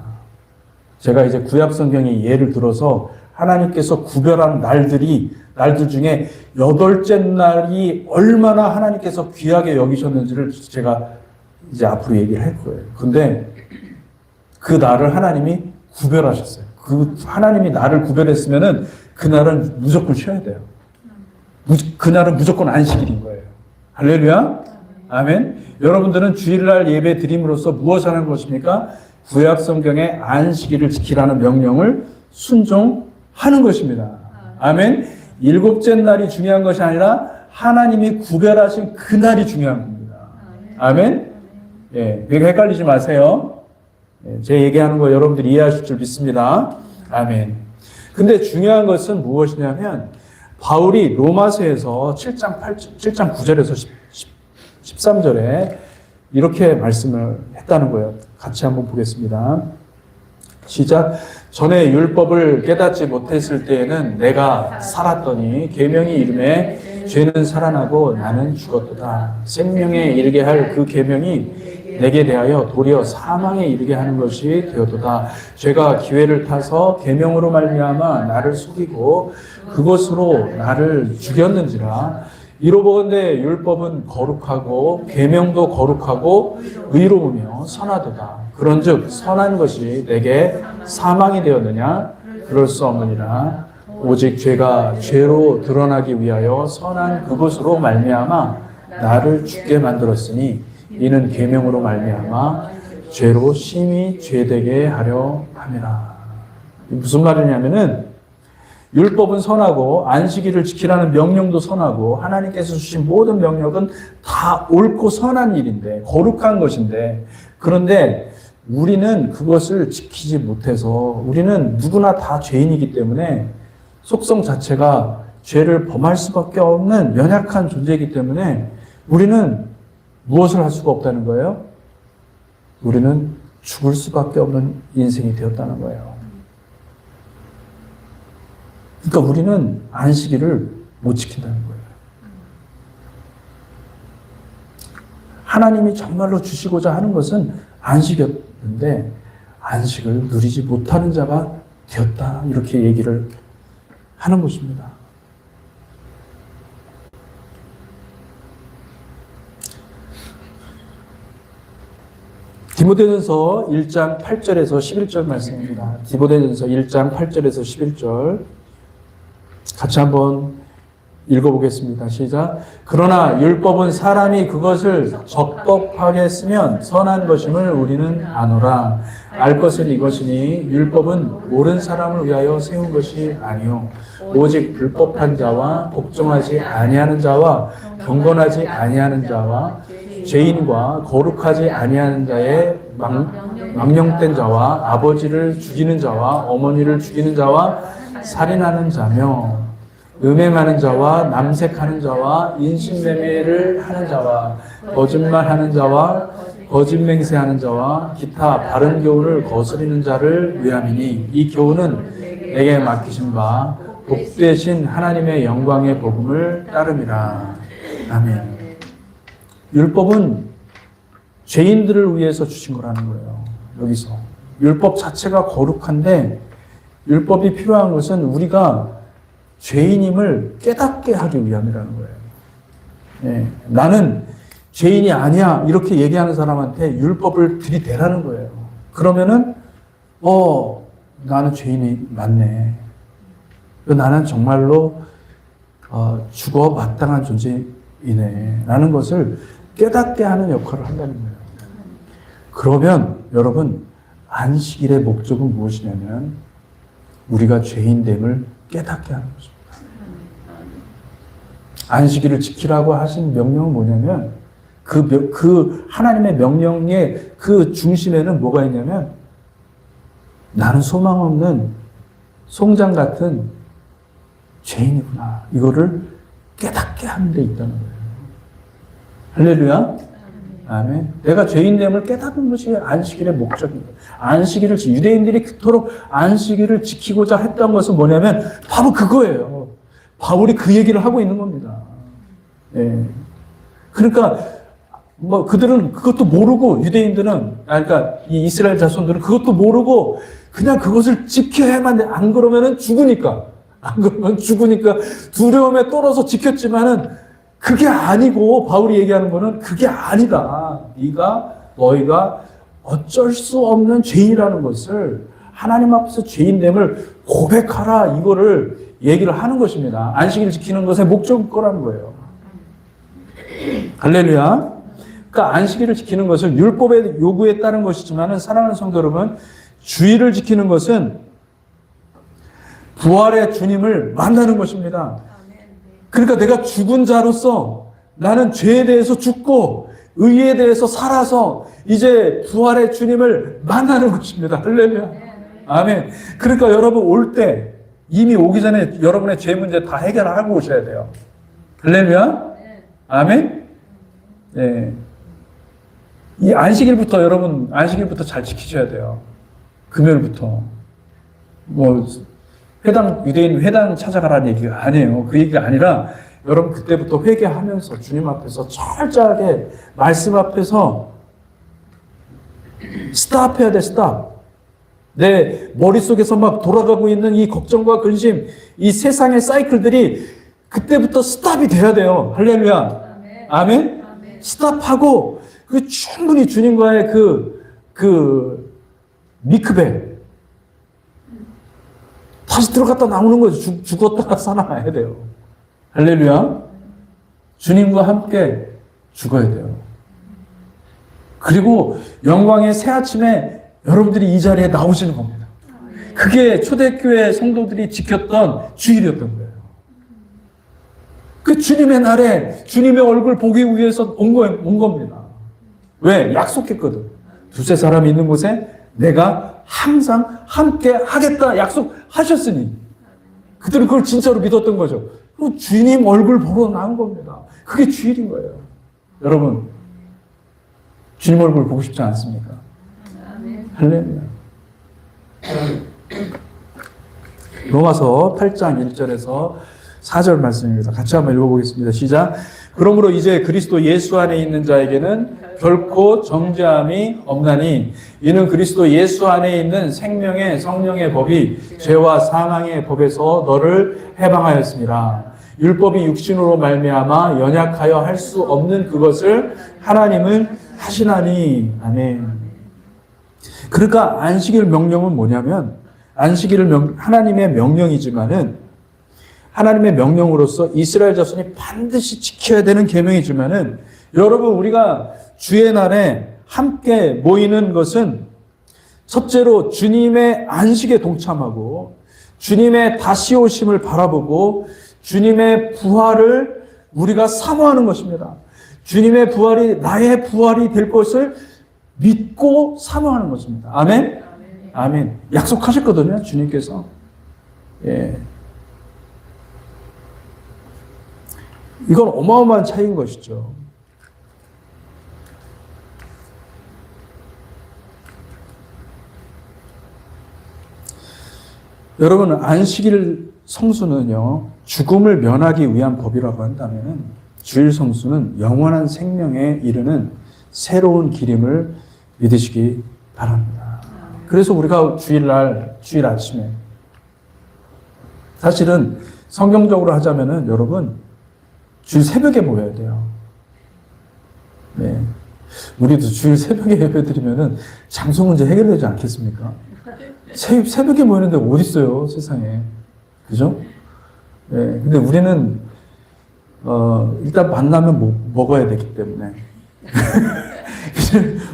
제가 이제 구약 성경의 예를 들어서 하나님께서 구별한 날들 중에 8째 날이 얼마나 하나님께서 귀하게 여기셨는지를 제가 이제 앞으로 얘기를 할 거예요. 근데 그 날을 하나님이 구별하셨어요. 하나님이 날을 구별했으면은 그날은 무조건 쉬어야 돼요. 그날은 무조건 안식일인 거예요. 할렐루야. 아멘. 여러분들은 주일날 예배 드림으로써 무엇을 하는 것입니까? 구약 성경의 안식일을 지키라는 명령을 순종하는 것입니다. 아멘. 7째 날이 중요한 것이 아니라 하나님이 구별하신 그날이 중요한 겁니다. 아멘. 예, 그러니까 헷갈리지 마세요. 예, 제 얘기하는 거 여러분들이 이해하실 줄 믿습니다. 아멘. 근데 중요한 것은 무엇이냐면 바울이 로마서에서 7장 9절에서 13절에 이렇게 말씀을 했다는 거예요. 같이 한번 보겠습니다. 시작. 전에 율법을 깨닫지 못했을 때에는 내가 살았더니 계명이 이름에 죄는 살아나고 나는 죽었도다. 생명에 이르게 할 그 계명이 내게 대하여 도리어 사망에 이르게 하는 것이 되었도다. 죄가 기회를 타서 계명으로 말미암아 나를 속이고 그것으로 나를 죽였는지라. 이로보건대 율법은 거룩하고 계명도 거룩하고 의로우며 선하도다. 그런즉 선한 것이 내게 사망이 되었느냐? 그럴 수 없느니라. 오직 죄가 죄로 드러나기 위하여 선한 그것으로 말미암아 나를 죽게 만들었으니 이는 계명으로 말미암아 죄로 심히 죄되게 하려 함이라. 무슨 말이냐면은 율법은 선하고 안식일을 지키라는 명령도 선하고 하나님께서 주신 모든 명령은 다 옳고 선한 일인데 거룩한 것인데 그런데 우리는 그것을 지키지 못해서 우리는 누구나 다 죄인이기 때문에 속성 자체가 죄를 범할 수밖에 없는 연약한 존재이기 때문에 우리는 무엇을 할 수가 없다는 거예요? 우리는 죽을 수밖에 없는 인생이 되었다는 거예요. 그러니까 우리는 안식일을 못 지킨다는 거예요. 하나님이 정말로 주시고자 하는 것은 안식이었는데 안식을 누리지 못하는 자가 되었다. 이렇게 얘기를 하는 것입니다. 디모데전서 1장 8절에서 11절 말씀입니다. 디모데전서 1장 8절에서 11절 같이 한번 읽어보겠습니다. 시작. 그러나 율법은 사람이 그것을 적법하게 쓰면 선한 것임을 우리는 아노라. 알 것은 이것이니 율법은 옳은 사람을 위하여 세운 것이 아니요 오직 불법한 자와 복종하지 아니하는 자와 경건하지 아니하는 자와 죄인과 거룩하지 아니하는 자의 망령된 자와 아버지를 죽이는 자와 어머니를 죽이는 자와 살인하는 자며 음행하는 자와 남색하는 자와 인신매매를 하는 자와 거짓말하는 자와 거짓맹세하는 자와 기타 바른 교훈을 거스리는 자를 위함이니 이 교훈은 내게 맡기신 바 복되신 하나님의 영광의 복음을 따름이라. 아멘. 율법은 죄인들을 위해서 주신 거라는 거예요. 여기서 율법 자체가 거룩한데 율법이 필요한 것은 우리가 죄인임을 깨닫게 하기 위함이라는 거예요. 네, 나는 죄인이 아니야 이렇게 얘기하는 사람한테 율법을 들이대라는 거예요. 그러면은 나는 죄인이 맞네. 나는 정말로 죽어 마땅한 존재이네 라는 것을 깨닫게 하는 역할을 한다는 거예요. 그러면 여러분 안식일의 목적은 무엇이냐면 우리가 죄인됨을 깨닫게 하는 것입니다. 안식일을 지키라고 하신 명령은 뭐냐면 그 하나님의 명령의 그 중심에는 뭐가 있냐면 나는 소망 없는 송장 같은 죄인이구나. 이거를 깨닫게 하는 데 있다는 거예요. 할렐루야. 아멘. 내가 죄인됨을 깨닫는 것이 안식일의 목적입니다. 유대인들이 그토록 안식일을 지키고자 했던 것은 뭐냐면 바로 그거예요. 바울이 그 얘기를 하고 있는 겁니다. 네. 그러니까 뭐 그들은 그것도 모르고 유대인들은 그러니까 이 이스라엘 자손들은 그것도 모르고 그냥 그것을 지켜야만 돼. 안 그러면은 죽으니까. 안 그러면 죽으니까 두려움에 떨어서 지켰지만은 그게 아니고 바울이 얘기하는 거는 그게 아니다. 너희가 어쩔 수 없는 죄인이라는 것을 하나님 앞에서 죄인됨을 고백하라. 이거를 얘기를 하는 것입니다. 안식일 지키는 것의 목적은 거라는 거예요. 할렐루야. 그러니까 안식일을 지키는 것은 율법의 요구에 따른 것이지만 사랑하는 성도 여러분, 주일을 지키는 것은 부활의 주님을 만나는 것입니다. 그러니까 내가 죽은 자로서 나는 죄에 대해서 죽고 의에 대해서 살아서 이제 부활의 주님을 만나는 것입니다. 할렐루야. 아멘. 그러니까 여러분 올 때 이미 오기 전에 여러분의 죄 문제 다 해결하고 오셔야 돼요. 할렐루야. 아멘. 네. 이 안식일부터 여러분 안식일부터 잘 지키셔야 돼요. 금요일부터 뭐 유대인 회당 찾아가라는 얘기가 아니에요. 그 얘기가 아니라 여러분 그때부터 회개하면서 주님 앞에서 철저하게 말씀 앞에서 스탑해야 돼. 스탑. 내 머릿속에서 막 돌아가고 있는 이 걱정과 근심, 이 세상의 사이클들이 그때부터 스탑이 돼야 돼요. 할렐루야. 아멘. 스탑하고 충분히 주님과의 미크베 다시 들어갔다 나오는 거죠. 죽었다가 살아나야 돼요. 할렐루야. 주님과 함께 죽어야 돼요. 그리고 영광의 새 아침에 여러분들이 이 자리에 나오시는 겁니다. 그게 초대교회 성도들이 지켰던 주일이었던 거예요. 그 주님의 날에 주님의 얼굴 보기 위해서 온 겁니다. 왜? 약속했거든. 두세 사람이 있는 곳에 내가 항상 함께 하겠다 약속하셨으니 그들은 그걸 진짜로 믿었던 거죠. 주님 얼굴 보러 나온 겁니다. 그게 주일인 거예요. 여러분 주님 얼굴 보고 싶지 않습니까? 할렐루야. 로마서 8장 1절에서 4절 말씀입니다. 같이 한번 읽어보겠습니다. 시작. 그러므로 이제 그리스도 예수 안에 있는 자에게는 결코 정죄함이 없나니 이는 그리스도 예수 안에 있는 생명의 성령의 법이 죄와 사망의 법에서 너를 해방하였습니다. 율법이 육신으로 말미암아 연약하여 할 수 없는 그것을 하나님은 하시나니. 아멘. 그러니까 안식일 명령은 뭐냐면 안식일은 하나님의 명령이지만은 하나님의 명령으로서 이스라엘 자손이 반드시 지켜야 되는 계명이지만은 여러분 우리가 주의 날에 함께 모이는 것은 첫째로 주님의 안식에 동참하고 주님의 다시 오심을 바라보고 주님의 부활을 우리가 사모하는 것입니다. 주님의 부활이 나의 부활이 될 것을 믿고 사모하는 것입니다. 아멘? 아멘. 약속하셨거든요, 주님께서. 예. 이건 어마어마한 차이인 것이죠. 여러분, 안식일 성수는요, 죽음을 면하기 위한 법이라고 한다면 주일 성수는 영원한 생명에 이르는 새로운 길임을 믿으시기 바랍니다. 그래서 우리가 주일날, 주일 아침에 사실은 성경적으로 하자면은 여러분 주일 새벽에 모여야 돼요. 네. 우리도 주일 새벽에 예배드리면은 장소 문제 해결되지 않겠습니까? 새벽에 모이는데 어디 있어요, 세상에. 그죠? 네. 근데 우리는, 일단 만나면 먹어야 되기 때문에.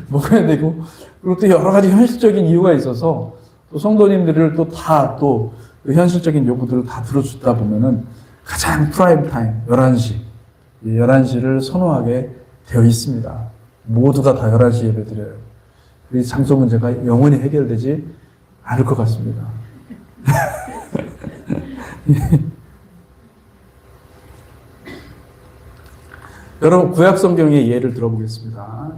먹어야 되고, 그리고 또 여러 가지 현실적인 이유가 있어서, 또 성도님들을 현실적인 요구들을 다 들어주다 보면은 가장 프라임 타임, 11시. 11시를 선호하게 되어 있습니다. 모두가 다 11시 예배 드려요. 이 장소 문제가 영원히 해결되지 않을 것 같습니다. 여러분, 구약 성경의 예를 들어보겠습니다.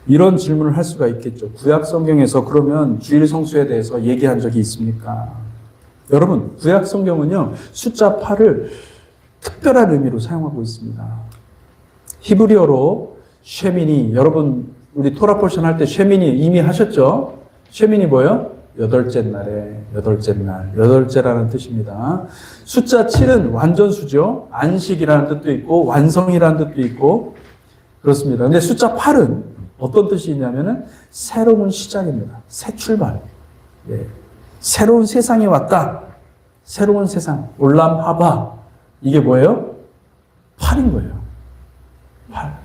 이런 질문을 할 수가 있겠죠. 구약 성경에서 그러면 주일 성수에 대해서 얘기한 적이 있습니까? 여러분, 구약 성경은요, 숫자 8을 특별한 의미로 사용하고 있습니다. 히브리어로 쉐미니, 여러분 우리 토라 포션 할 때 쉐미니 이미 하셨죠? 쉐미니 뭐예요? 여덟째 날에, 여덟째 날, 여덟째라는 뜻입니다. 숫자 7은 완전수죠. 안식이라는 뜻도 있고 완성이라는 뜻도 있고 그렇습니다. 근데 숫자 8은 어떤 뜻이 있냐면은 새로운 시작입니다. 새 출발. 예. 새로운 세상이 왔다. 새로운 세상. 올람 하바. 이게 뭐예요? 8인 거예요. 8.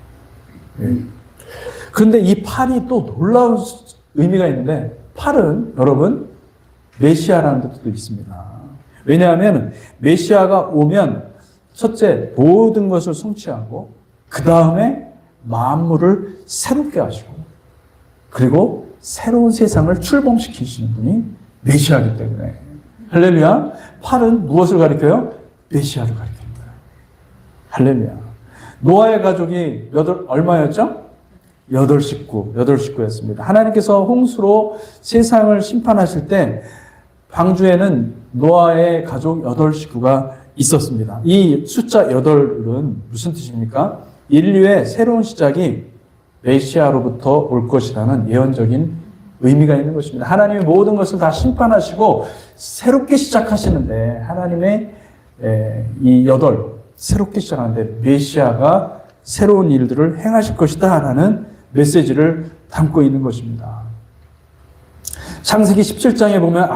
예. 그런데 이 8이 또 놀라운 의미가 있는데 8은 여러분 메시아라는 뜻도 있습니다. 왜냐하면 메시아가 오면 첫째 모든 것을 성취하고 그 다음에 만물을 새롭게 하시고 그리고 새로운 세상을 출범시키시는 분이 메시아이기 때문에 할렐루야. 8은 무엇을 가리켜요? 메시아를 가리키는 거예요. 할렐루야. 노아의 가족이 얼마였죠? 8식구였습니다. 하나님께서 홍수로 세상을 심판하실 때 방주에는 노아의 가족 8식구가 있었습니다. 이 숫자 8은 무슨 뜻입니까? 인류의 새로운 시작이 메시아로부터 올 것이라는 예언적인 의미가 있는 것입니다. 하나님이 모든 것을 다 심판하시고 새롭게 시작하시는데 하나님의 이 8, 새롭게 시작하는데 메시아가 새로운 일들을 행하실 것이다 라는 메시지를 담고 있는 것입니다. 창세기 17장에 보면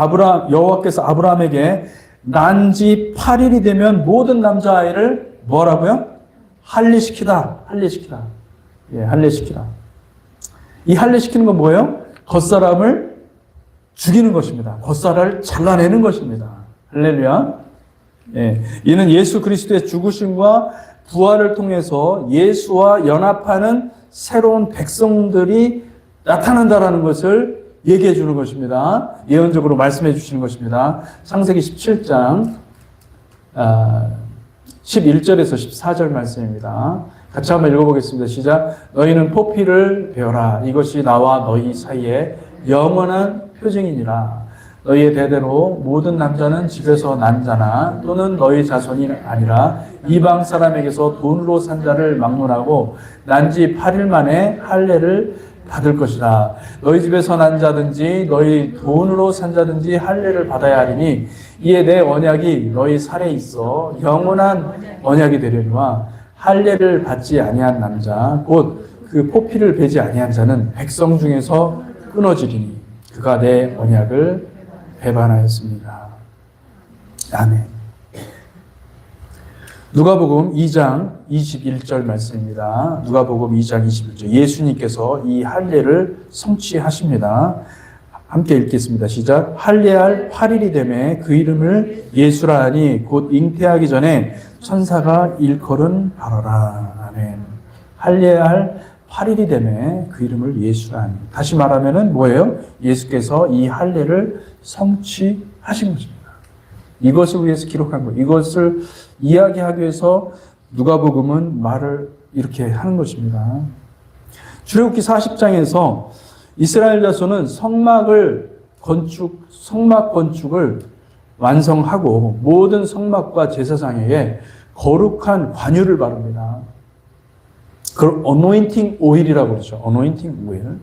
여호와께서 아브라함에게 난지 8일이 되면 모든 남자아이를 뭐라고요? 할례시키다. 예, 할례시키다. 이 할례시키는 건 뭐예요? 겉사람을 죽이는 것입니다. 겉사람을 잘라내는 것입니다. 할렐루야. 예, 이는 예수 그리스도의 죽으심과 부활을 통해서 예수와 연합하는 새로운 백성들이 나타난다라는 것을 얘기해 주는 것입니다. 예언적으로 말씀해 주시는 것입니다. 창세기 17장 11절에서 14절 말씀입니다. 같이 한번 읽어보겠습니다. 시작. 너희는 포피를 베어라. 이것이 나와 너희 사이에 영원한 표징이니라. 너희의 대대로 모든 남자는 집에서 난 자나 또는 너희 자손이 아니라 이방 사람에게서 돈으로 산 자를 막론하고 난지 8일 만에 할례를 받을 것이라. 너희 집에서 난 자든지 너희 돈으로 산 자든지 할례를 받아야 하리니 이에 내 언약이 너희 살에 있어 영원한 언약이 되려니와 할례를 받지 아니한 남자 곧 그 포피를 베지 아니한 자는 백성 중에서 끊어지리니 그가 내 언약을 배반하였습니다. 아멘. 누가복음 2장 21절 말씀입니다. 누가복음 2장 21절. 예수님께서 이 할례를 성취하십니다. 함께 읽겠습니다. 시작. 할례할 8일이 되매 그 이름을 예수라 하니 곧 잉태하기 전에 천사가 일컬은 바로라. 아멘. 할례할 8일이 되매 그 이름을 예수라 하니. 다시 말하면은 뭐예요? 예수께서 이 할례를 성취하신 것입니다. 이것을 위해서 기록한 거예요. 이것을 이야기하기 위해서 누가복음은 말을 이렇게 하는 것입니다. 출애굽기 40장에서 이스라엘 자손은 성막 건축을 완성하고 모든 성막과 제사장에게 거룩한 관유를 바릅니다. 그걸 어노인팅 오일이라고 그러죠. 어노인팅 오일.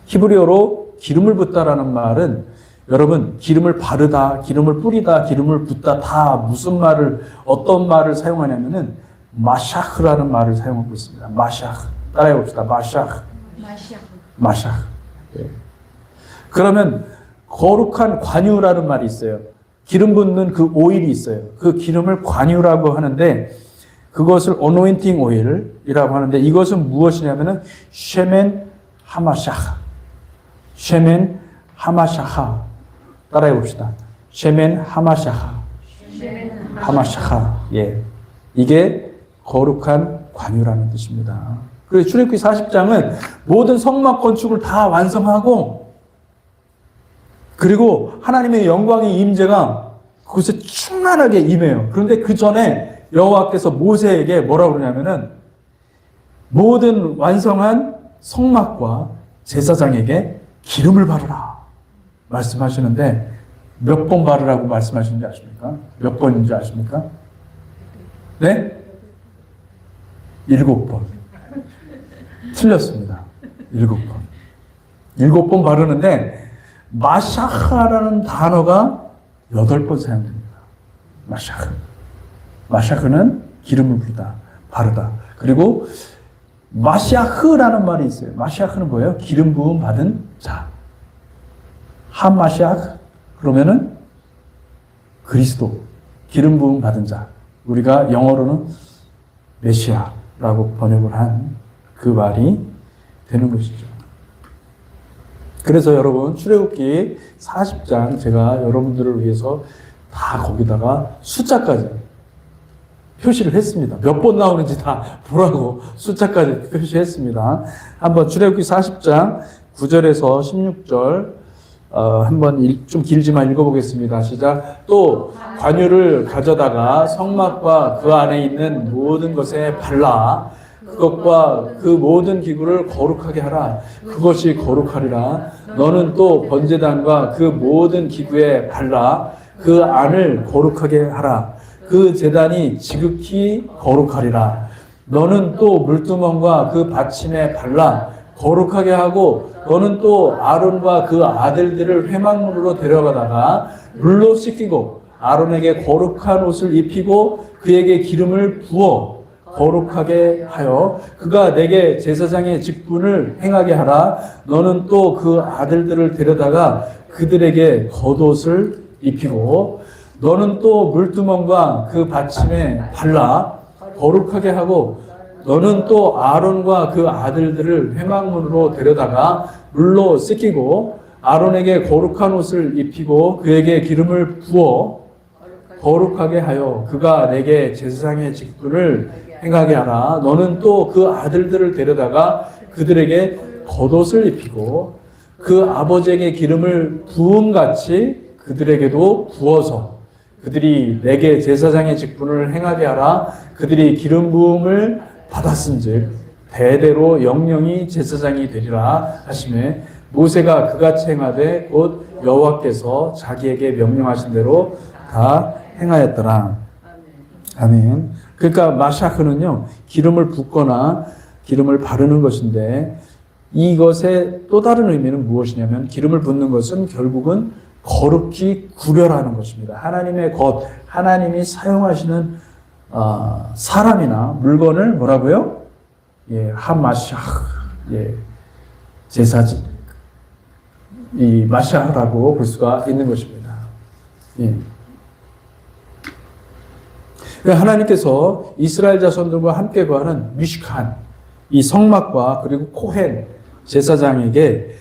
히브리어로 기름을 붓다라는 말은 여러분 기름을 바르다, 기름을 뿌리다, 기름을 붓다 다 무슨 말을 어떤 말을 사용하냐면은 마샤흐라는 말을 사용하고 있습니다. 마샤흐. 따라해 봅시다. 마샤흐. 예. 그러면 거룩한 관유라는 말이 있어요. 기름 붓는 그 오일이 있어요. 그 기름을 관유라고 하는데 그것을 어노인팅 오일이라고 하는데 이것은 무엇이냐면은 쉐멘 하마샤하. 쉐멘 하마샤하. 따라해 봅시다. 쉐멘 하마샤하. 하마샤하. 예. 이게 거룩한 관유라는 뜻입니다. 그래서 출애굽기 40장은 모든 성막 건축을 다 완성하고 그리고 하나님의 영광의 임재가 그곳에 충만하게 임해요. 그런데 그 전에 여호와께서 모세에게 뭐라고 그러냐면은 모든 완성한 성막과 제사장에게 기름을 바르라 말씀하시는데 몇 번 바르라고 말씀하시는지 아십니까? 몇 번인지 아십니까? 네? 7번. 틀렸습니다. 7번. 7번 바르는데 마샤하라는 단어가 8번 사용됩니다. 마샤흐. 마샤흐는 기름을 부다, 바르다. 그리고 마샤흐라는 말이 있어요. 마샤흐는 뭐예요? 기름 부음 받은 자. 하마샤흐 그러면은 그리스도, 기름 부음 받은 자. 우리가 영어로는 메시아라고 번역을 한 그 말이 되는 것이죠. 그래서 여러분 출애굽기 40장 제가 여러분들을 위해서 다 거기다가 숫자까지 표시를 했습니다. 몇 번 나오는지 다 보라고 숫자까지 표시했습니다. 한번 출애굽기 40장 9절에서 16절 한번 좀 길지만 읽어보겠습니다. 시작. 또 관유를 가져다가 성막과 그 안에 있는 모든 것에 발라 그것과 그 모든 기구를 거룩하게 하라. 그것이 거룩하리라. 너는 또 번제단과 그 모든 기구에 발라 그 안을 거룩하게 하라. 그 제단이 지극히 거룩하리라. 너는 또 물두멍과 그 받침에 발라 거룩하게 하고 너는 또 아론과 그 아들들을 회막문으로 데려가다가 물로 씻기고 아론에게 거룩한 옷을 입히고 그에게 기름을 부어 거룩하게 하여 그가 내게 제사장의 직분을 행하게 하라. 너는 또 그 아들들을 데려다가 그들에게 겉옷을 입히고 너는 또 물두멍과 그 받침에 발라 거룩하게 하고 너는 또 아론과 그 아들들을 회막문으로 데려다가 물로 씻기고 아론에게 거룩한 옷을 입히고 그에게 기름을 부어 거룩하게 하여 그가 내게 제사장의 직분을 행하게 하라. 너는 또 그 아들들을 데려다가 그들에게 겉옷을 입히고 그 아버지에게 기름을 부음같이 그들에게도 부어서 그들이 내게 제사장의 직분을 행하게 하라. 그들이 기름 부음을 받았은즉 대대로 영영이 제사장이 되리라 하시매 모세가 그같이 행하되 곧 여호와께서 자기에게 명령하신 대로 다 행하였더라. 아멘. 그러니까 마샤흐는요 기름을 붓거나 기름을 바르는 것인데 이것의 또 다른 의미는 무엇이냐면 기름을 붓는 것은 결국은 거룩히 구별하는 것입니다. 하나님의 것, 하나님이 사용하시는 사람이나 물건을 뭐라고요? 예, 하마샤흐, 예, 제사지, 이 마샤흐라고 볼 수가 있는 것입니다. 예. 하나님께서 이스라엘 자손들과 함께 거하는 미슈칸, 이 성막과 그리고 코헨 제사장에게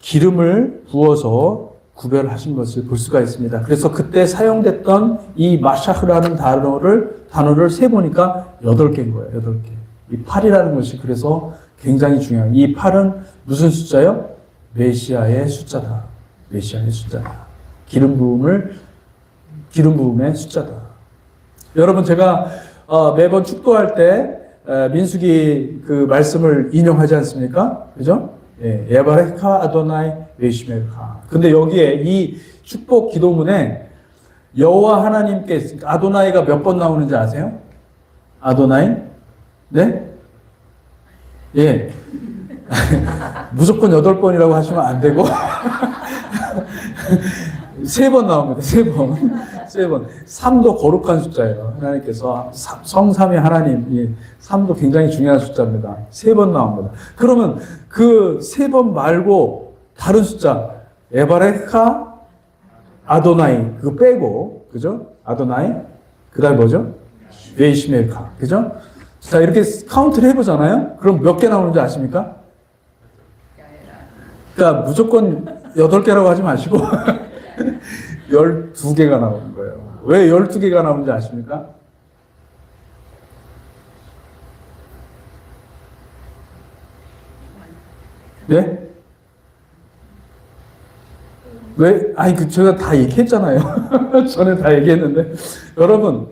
기름을 부어서 구별하신 것을 볼 수가 있습니다. 그래서 그때 사용됐던 이 마샤흐라는 단어를 세보니까 8개인 거예요. 8개. 이 8이라는 것이 그래서 굉장히 중요해요. 이 8은 무슨 숫자요? 메시아의 숫자다. 메시아의 숫자다. 기름 부음의 숫자다. 여러분 제가 매번 축도할 때 민수기 그 말씀을 인용하지 않습니까? 그죠? 예, 예바레카 아도나이 베시멜카. 근데 여기에 이 축복 기도문에 여호와 하나님께 아도나이가 몇 번 나오는지 아세요? 아도나이? 네? 예. 무조건 8번이라고 하시면 안 되고 3번 나옵니다. 3번. 3도 거룩한 숫자예요. 하나님께서 성삼위 하나님, 3도 굉장히 중요한 숫자입니다. 3번 나옵니다. 그러면 그 3번 말고 다른 숫자 에바레카 아도나이 그거 빼고 그죠? 아도나이 그다음 뭐죠? 베이시멜카 그죠? 자 이렇게 카운트를 해보잖아요. 그럼 몇 개 나오는지 아십니까? 그러니까 무조건 8개라고 하지 마시고 12개가 나오는 거예요. 왜 12개가 나오는지 아십니까? 네? 왜? 아니, 제가 다 얘기했잖아요. 전에 다 얘기했는데. 여러분,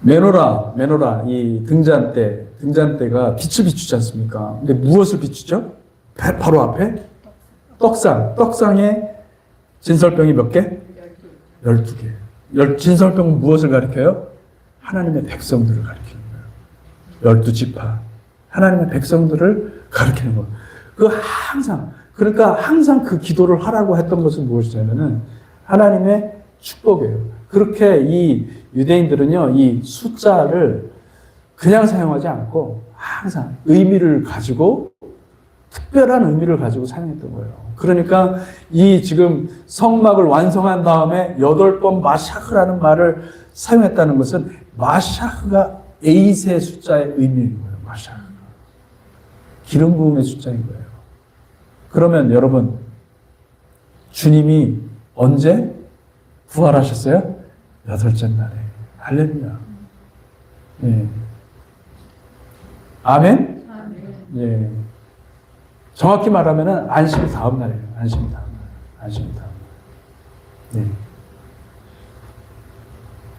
메노라, 이 등잔대가 빛을 비추지 않습니까? 근데 무엇을 비추죠? 바로 앞에? 떡상에 진설병이 몇 개? 12개. 진설병은 무엇을 가리켜요? 하나님의 백성들을 가리키는 거예요. 12지파. 하나님의 백성들을 가리키는 거예요. 그러니까 항상 그 기도를 하라고 했던 것은 무엇이냐면은 하나님의 축복이에요. 그렇게 이 유대인들은요, 이 숫자를 그냥 사용하지 않고 항상 의미를 가지고, 특별한 의미를 가지고 사용했던 거예요. 그러니까 이 지금 성막을 완성한 다음에 8번 마샤흐라는 말을 사용했다는 것은 마샤흐가 에이세 숫자의 의미인 거예요. 마샤흐가. 기름 부음의 숫자인 거예요. 그러면 여러분, 주님이 언제 부활하셨어요? 8째 날에. 할렐루야. 예. 아멘? 예. 정확히 말하면 안식 다음 날이에요. 안식 다음 날. 안식 다음 날. 예.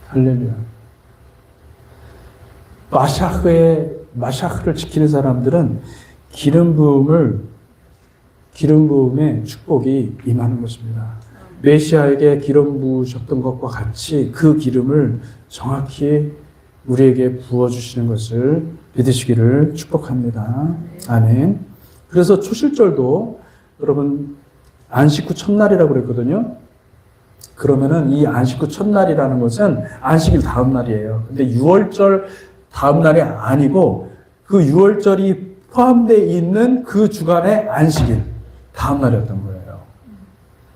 할렐루야. 마샤흐를 지키는 사람들은 기름 부음의 축복이 임하는 것입니다. 메시아에게 기름 부으셨던 것과 같이 그 기름을 정확히 우리에게 부어주시는 것을 믿으시기를 축복합니다. 아멘. 그래서 초실절도 여러분 안식 후 첫날이라고 그랬거든요. 그러면은 이 안식 후 첫날이라는 것은 안식일 다음 날이에요. 근데 6월절 다음 날이 아니고 그 6월절이 포함되어 있는 그 주간의 안식일 다음 날이었던 거예요.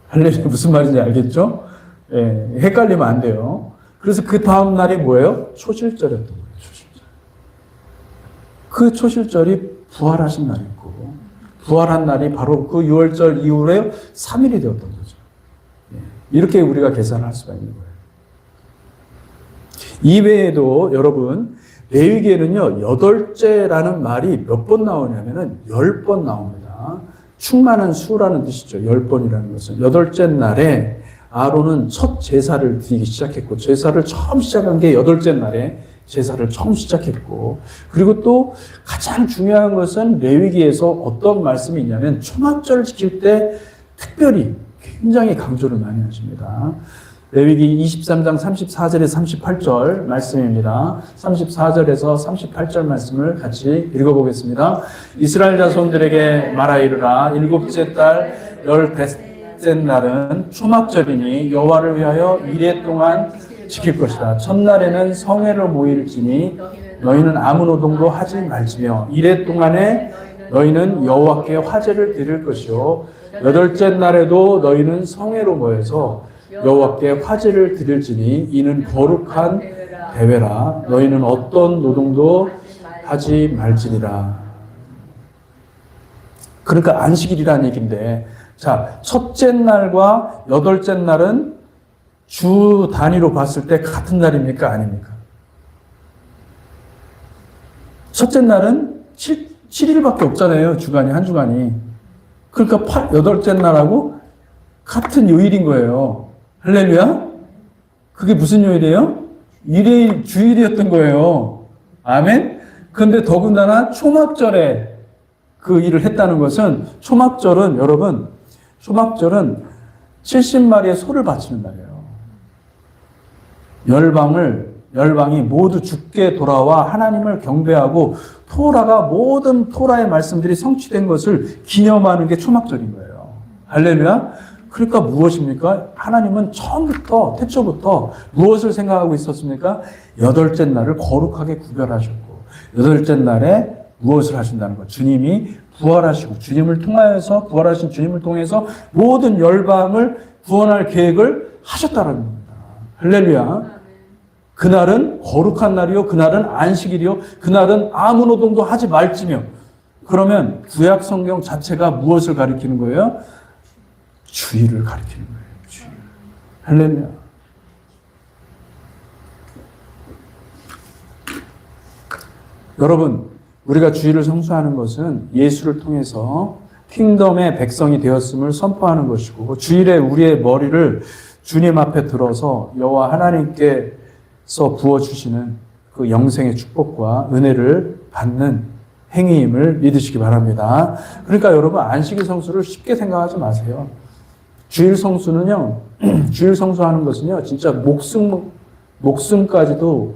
할렐루야. 무슨 말인지 알겠죠? 예, 헷갈리면 안 돼요. 그래서 그 다음 날이 뭐예요? 초실절이었던 거예요. 초실절. 그 초실절이 부활하신 날이고, 부활한 날이 바로 그 6월절 이후에 3일이 되었던 거죠. 예, 이렇게 우리가 계산할 수가 있는 거예요. 이외에도 여러분, 레위기에는요, 8째라는 말이 몇 번 나오냐면은 10번 나옵니다. 충만한 수라는 뜻이죠. 10번이라는 것은. 8째 날에 아론은 첫 제사를 드리기 시작했고, 제사를 처음 시작한 게 8째 날에 제사를 처음 시작했고, 그리고 또 가장 중요한 것은 레위기에서 어떤 말씀이 있냐면 초막절을 지킬 때 특별히 굉장히 강조를 많이 하십니다. 레위기 23장 34절에서 38절 말씀입니다. 34절에서 38절 말씀을 같이 읽어보겠습니다. 이스라엘 자손들에게 말하 이르라. 7째 달 10째 날은 초막절이니 여호와를 위하여 이레 동안 지킬 것이다. 첫날에는 성회로 모일지니 너희는 아무 노동도 하지 말지며 이레 동안에 너희는 여호와께 화제를 드릴 것이요 8째 날에도 너희는 성회로 모여서 여호와께 화제를 드릴지니 이는 거룩한 대회라. 너희는 어떤 노동도 하지 말지니라. 그러니까 안식일이라는 얘기인데, 자, 첫째 날과 8째 날은 주 단위로 봤을 때 같은 날입니까? 아닙니까? 첫째 날은 7일밖에 없잖아요. 주간이, 한 주간이. 그러니까 8째 날하고 같은 요일인 거예요. 할렐루야? 그게 무슨 요일이에요? 일요일, 주일이었던 거예요. 아멘? 그런데 더군다나 초막절에 그 일을 했다는 것은, 초막절은 여러분, 초막절은 70마리의 소를 바치는 날이에요. 열방이 모두 주께 돌아와 하나님을 경배하고 모든 토라의 말씀들이 성취된 것을 기념하는 게 초막절인 거예요. 할렐루야? 그러니까 무엇입니까? 하나님은 처음부터, 태초부터 무엇을 생각하고 있었습니까? 8째 날을 거룩하게 구별하셨고, 8째 날에 무엇을 하신다는 것? 주님이 부활하시고, 부활하신 주님을 통해서 모든 열방을 구원할 계획을 하셨다는 겁니다. 할렐루야. 그날은 거룩한 날이요. 그날은 안식일이요. 그날은 아무 노동도 하지 말지며. 그러면 구약 성경 자체가 무엇을 가리키는 거예요? 주일을 가리키는 거예요. 주일. 할렐루야. 여러분, 우리가 주일을 성수하는 것은 예수를 통해서 킹덤의 백성이 되었음을 선포하는 것이고, 주일에 우리의 머리를 주님 앞에 들어서 여호와 하나님께서 부어주시는 그 영생의 축복과 은혜를 받는 행위임을 믿으시기 바랍니다. 그러니까 여러분, 안식일 성수를 쉽게 생각하지 마세요. 주일 성수는요, 주일 성수하는 것은요, 진짜 목숨까지도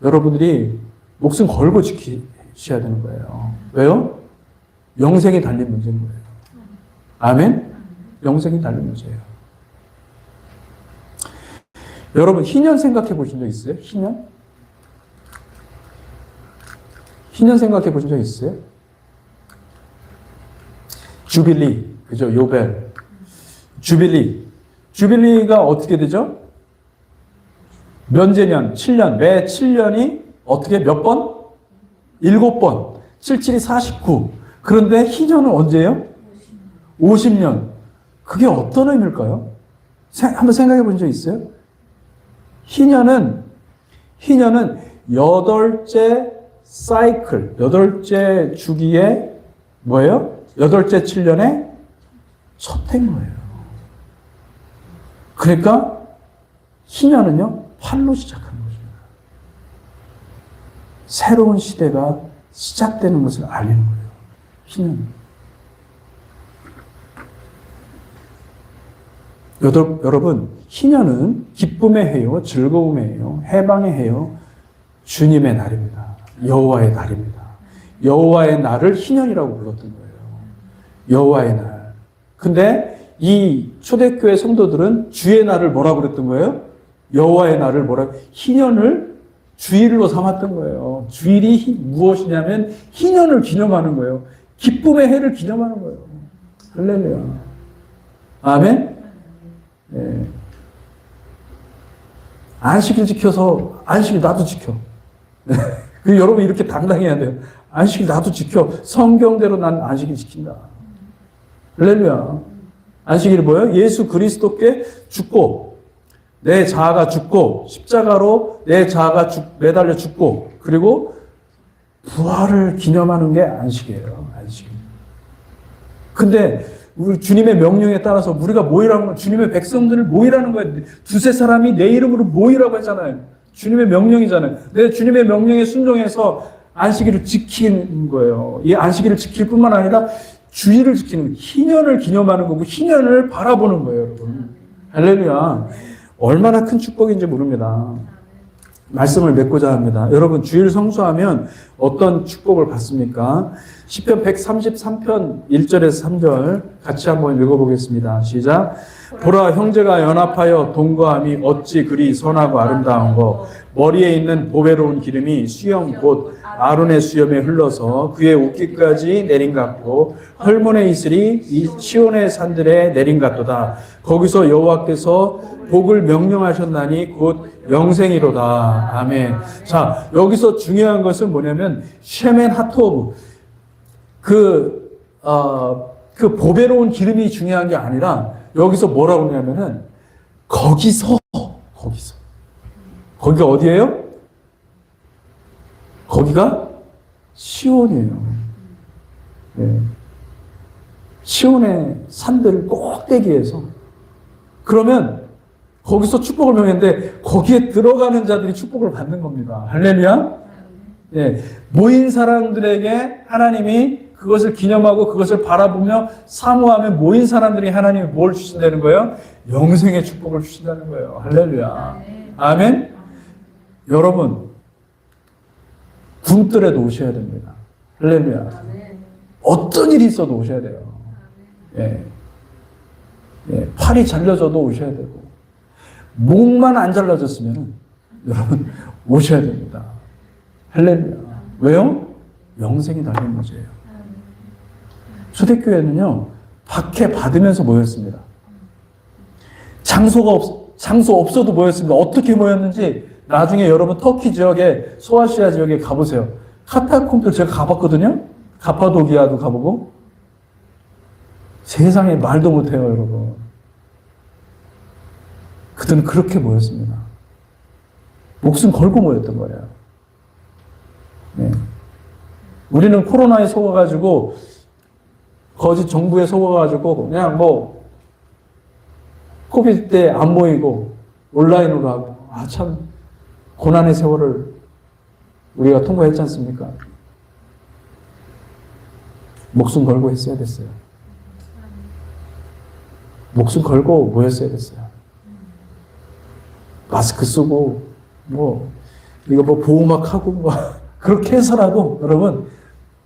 여러분들이 목숨 걸고 지키셔야 되는 거예요. 왜요? 영생이 달린 문제인 거예요. 아멘? 영생이 달린 문제예요. 여러분, 희년 생각해 보신 적 있어요? 희년? 희년 생각해 보신 적 있어요? 주빌리, 그죠? 요벨. 주빌리. 주빌리가 어떻게 되죠? 면제년, 7년. 매 7년이 어떻게 몇 번? 7번. 77이 49. 그런데 희년은 언제예요? 50년. 그게 어떤 의미일까요? 한번 생각해 본 적 있어요? 희년은 8째 사이클, 8째 주기에 뭐예요? 8째 7년에 첫 해인 거예요. 그러니까 희년은요, 8로 시작하는 것입니다. 새로운 시대가 시작되는 것을 알리는 거예요. 희년. 여러분, 희년은 기쁨의 해요, 즐거움의 해요, 해방의 해요, 주님의 날입니다. 여호와의 날입니다. 여호와의 날을 희년이라고 불렀던 거예요. 여호와의 날. 근데 이 초대교회 성도들은 주의 날을 뭐라고 그랬던 거예요? 여호와의 날을 뭐라고? 희년을 주일로 삼았던 거예요. 주일이 무엇이냐면 희년을 기념하는 거예요. 기쁨의 해를 기념하는 거예요. 할렐루야. 아멘? 네. 안식일 지켜서 안식일 나도 지켜. 그 여러분 이렇게 당당해야 돼요. 안식일 나도 지켜. 성경대로 난 안식일 지킨다. 할렐루야. 안식일이 뭐예요? 예수 그리스도께 죽고 내 자아가 죽고 십자가로 내 자아가 매달려 죽고 그리고 부활을 기념하는 게 안식이에요. 안식. 근데 우리 주님의 명령에 따라서 우리가 모이라는 건 주님의 백성들을 모이라는 거예요. 두세 사람이 내 이름으로 모이라고 했잖아요. 주님의 명령이잖아요. 내 주님의 명령에 순종해서 안식일을 지키는 거예요. 이 안식일을 지킬 뿐만 아니라 주일을 지키는 희년을 기념하는 거고 희년을 바라보는 거예요, 여러분. 할렐루야. 얼마나 큰 축복인지 모릅니다. 말씀을 맺고자 합니다. 여러분, 주일 성수하면 어떤 축복을 받습니까? 시편 133편 1절에서 3절 같이 한번 읽어보겠습니다. 시작. 보라, 형제가 연합하여 동거함이 어찌 그리 선하고 아름다운 거. 머리에 있는 보배로운 기름이 수염 곧 아론의 수염에 흘러서 그의 옷깃까지 내린 같고 헐몬의 이슬이 이 시온의 산들에 내린 같도다. 거기서 여호와께서 복을 명령하셨나니 곧 영생이로다. 아멘. 자, 여기서 중요한 것은 뭐냐면 쉐멘 하토브 그 보배로운 기름이 중요한 게 아니라 여기서 뭐라고 하냐면은 거기가 어디예요? 거기가 시온이에요. 네. 시온의 산들 꼭대기에서 그러면 거기서 축복을 명했는데 거기에 들어가는 자들이 축복을 받는 겁니다. 할렐루야. 네. 모인 사람들에게 하나님이 그것을 기념하고 그것을 바라보며 사모하면 모인 사람들이 하나님이 뭘 주신다는 거예요? 영생의 축복을 주신다는 거예요. 할렐루야. 아멘. 여러분, 굶더라도 오셔야 됩니다. 할렐루야. 어떤 일이 있어도 오셔야 돼요. 예. 예. 팔이 잘려져도 오셔야 되고, 목만 안 잘라졌으면 여러분 오셔야 됩니다. 할렐루야. 왜요? 영생이 달린 문제예요. 초대교회는요, 박해 받으면서 모였습니다. 장소 없어도 모였습니다. 어떻게 모였는지 나중에 여러분 터키 지역에 소아시아 지역에 가보세요. 카타콤도 제가 가봤거든요. 가파도기아도 가보고 세상에 말도 못해요, 여러분. 그들은 그렇게 모였습니다. 목숨 걸고 모였던 거예요. 네. 우리는 코로나에 속아가지고 거짓 정부에 속아가지고 그냥 뭐 코비드 때 안 모이고 온라인으로 하고 참 고난의 세월을 우리가 통과했지 않습니까? 목숨 걸고 했어야 됐어요. 목숨 걸고 모였어야 됐어요. 마스크 쓰고 뭐 이거 뭐 보호막하고 뭐 그렇게 해서라도 여러분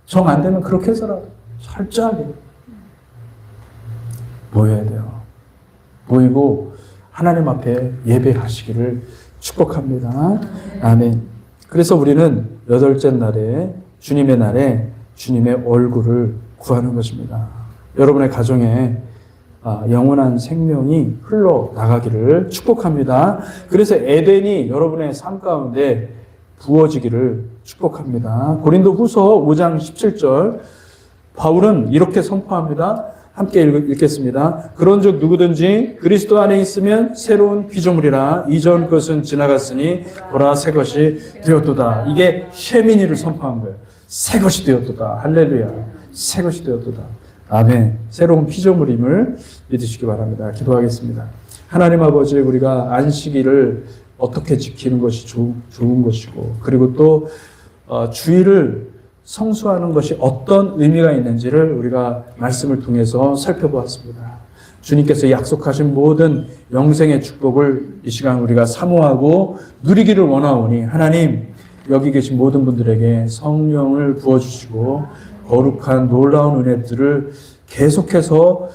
정 안 되면 그렇게 해서라도 철저하게 모여야 돼요. 모이고 하나님 앞에 예배하시기를 축복합니다. 아멘. 그래서 우리는 여덟째 날에 주님의 날에 주님의 얼굴을 구하는 것입니다. 여러분의 가정에 영원한 생명이 흘러나가기를 축복합니다. 그래서 에덴이 여러분의 삶 가운데 부어지기를 축복합니다. 고린도 후서 5장 17절 바울은 이렇게 선포합니다. 함께 읽겠습니다. 그런즉 누구든지 그리스도 안에 있으면 새로운 피조물이라 이전 것은 지나갔으니 보라 새 것이 되었도다. 이게 셰미니를 선포한 거예요. 새 것이 되었도다. 할렐루야. 새 것이 되었도다. 아멘. 새로운 피조물임을 믿으시기 바랍니다. 기도하겠습니다. 하나님 아버지, 우리가 안식일을 어떻게 지키는 것이 좋은 것이고, 그리고 또 주일을 성수하는 것이 어떤 의미가 있는지를 우리가 말씀을 통해서 살펴보았습니다. 주님께서 약속하신 모든 영생의 축복을 이 시간 우리가 사모하고 누리기를 원하오니 하나님, 여기 계신 모든 분들에게 성령을 부어주시고 거룩한 놀라운 은혜들을 계속해서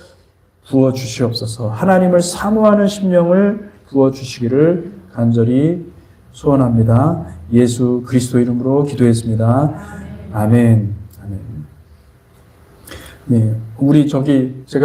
부어주시옵소서. 하나님을 사모하는 심령을 부어주시기를 간절히 소원합니다. 예수 그리스도 이름으로 기도했습니다. 아멘. 아멘. 네, 우리 제가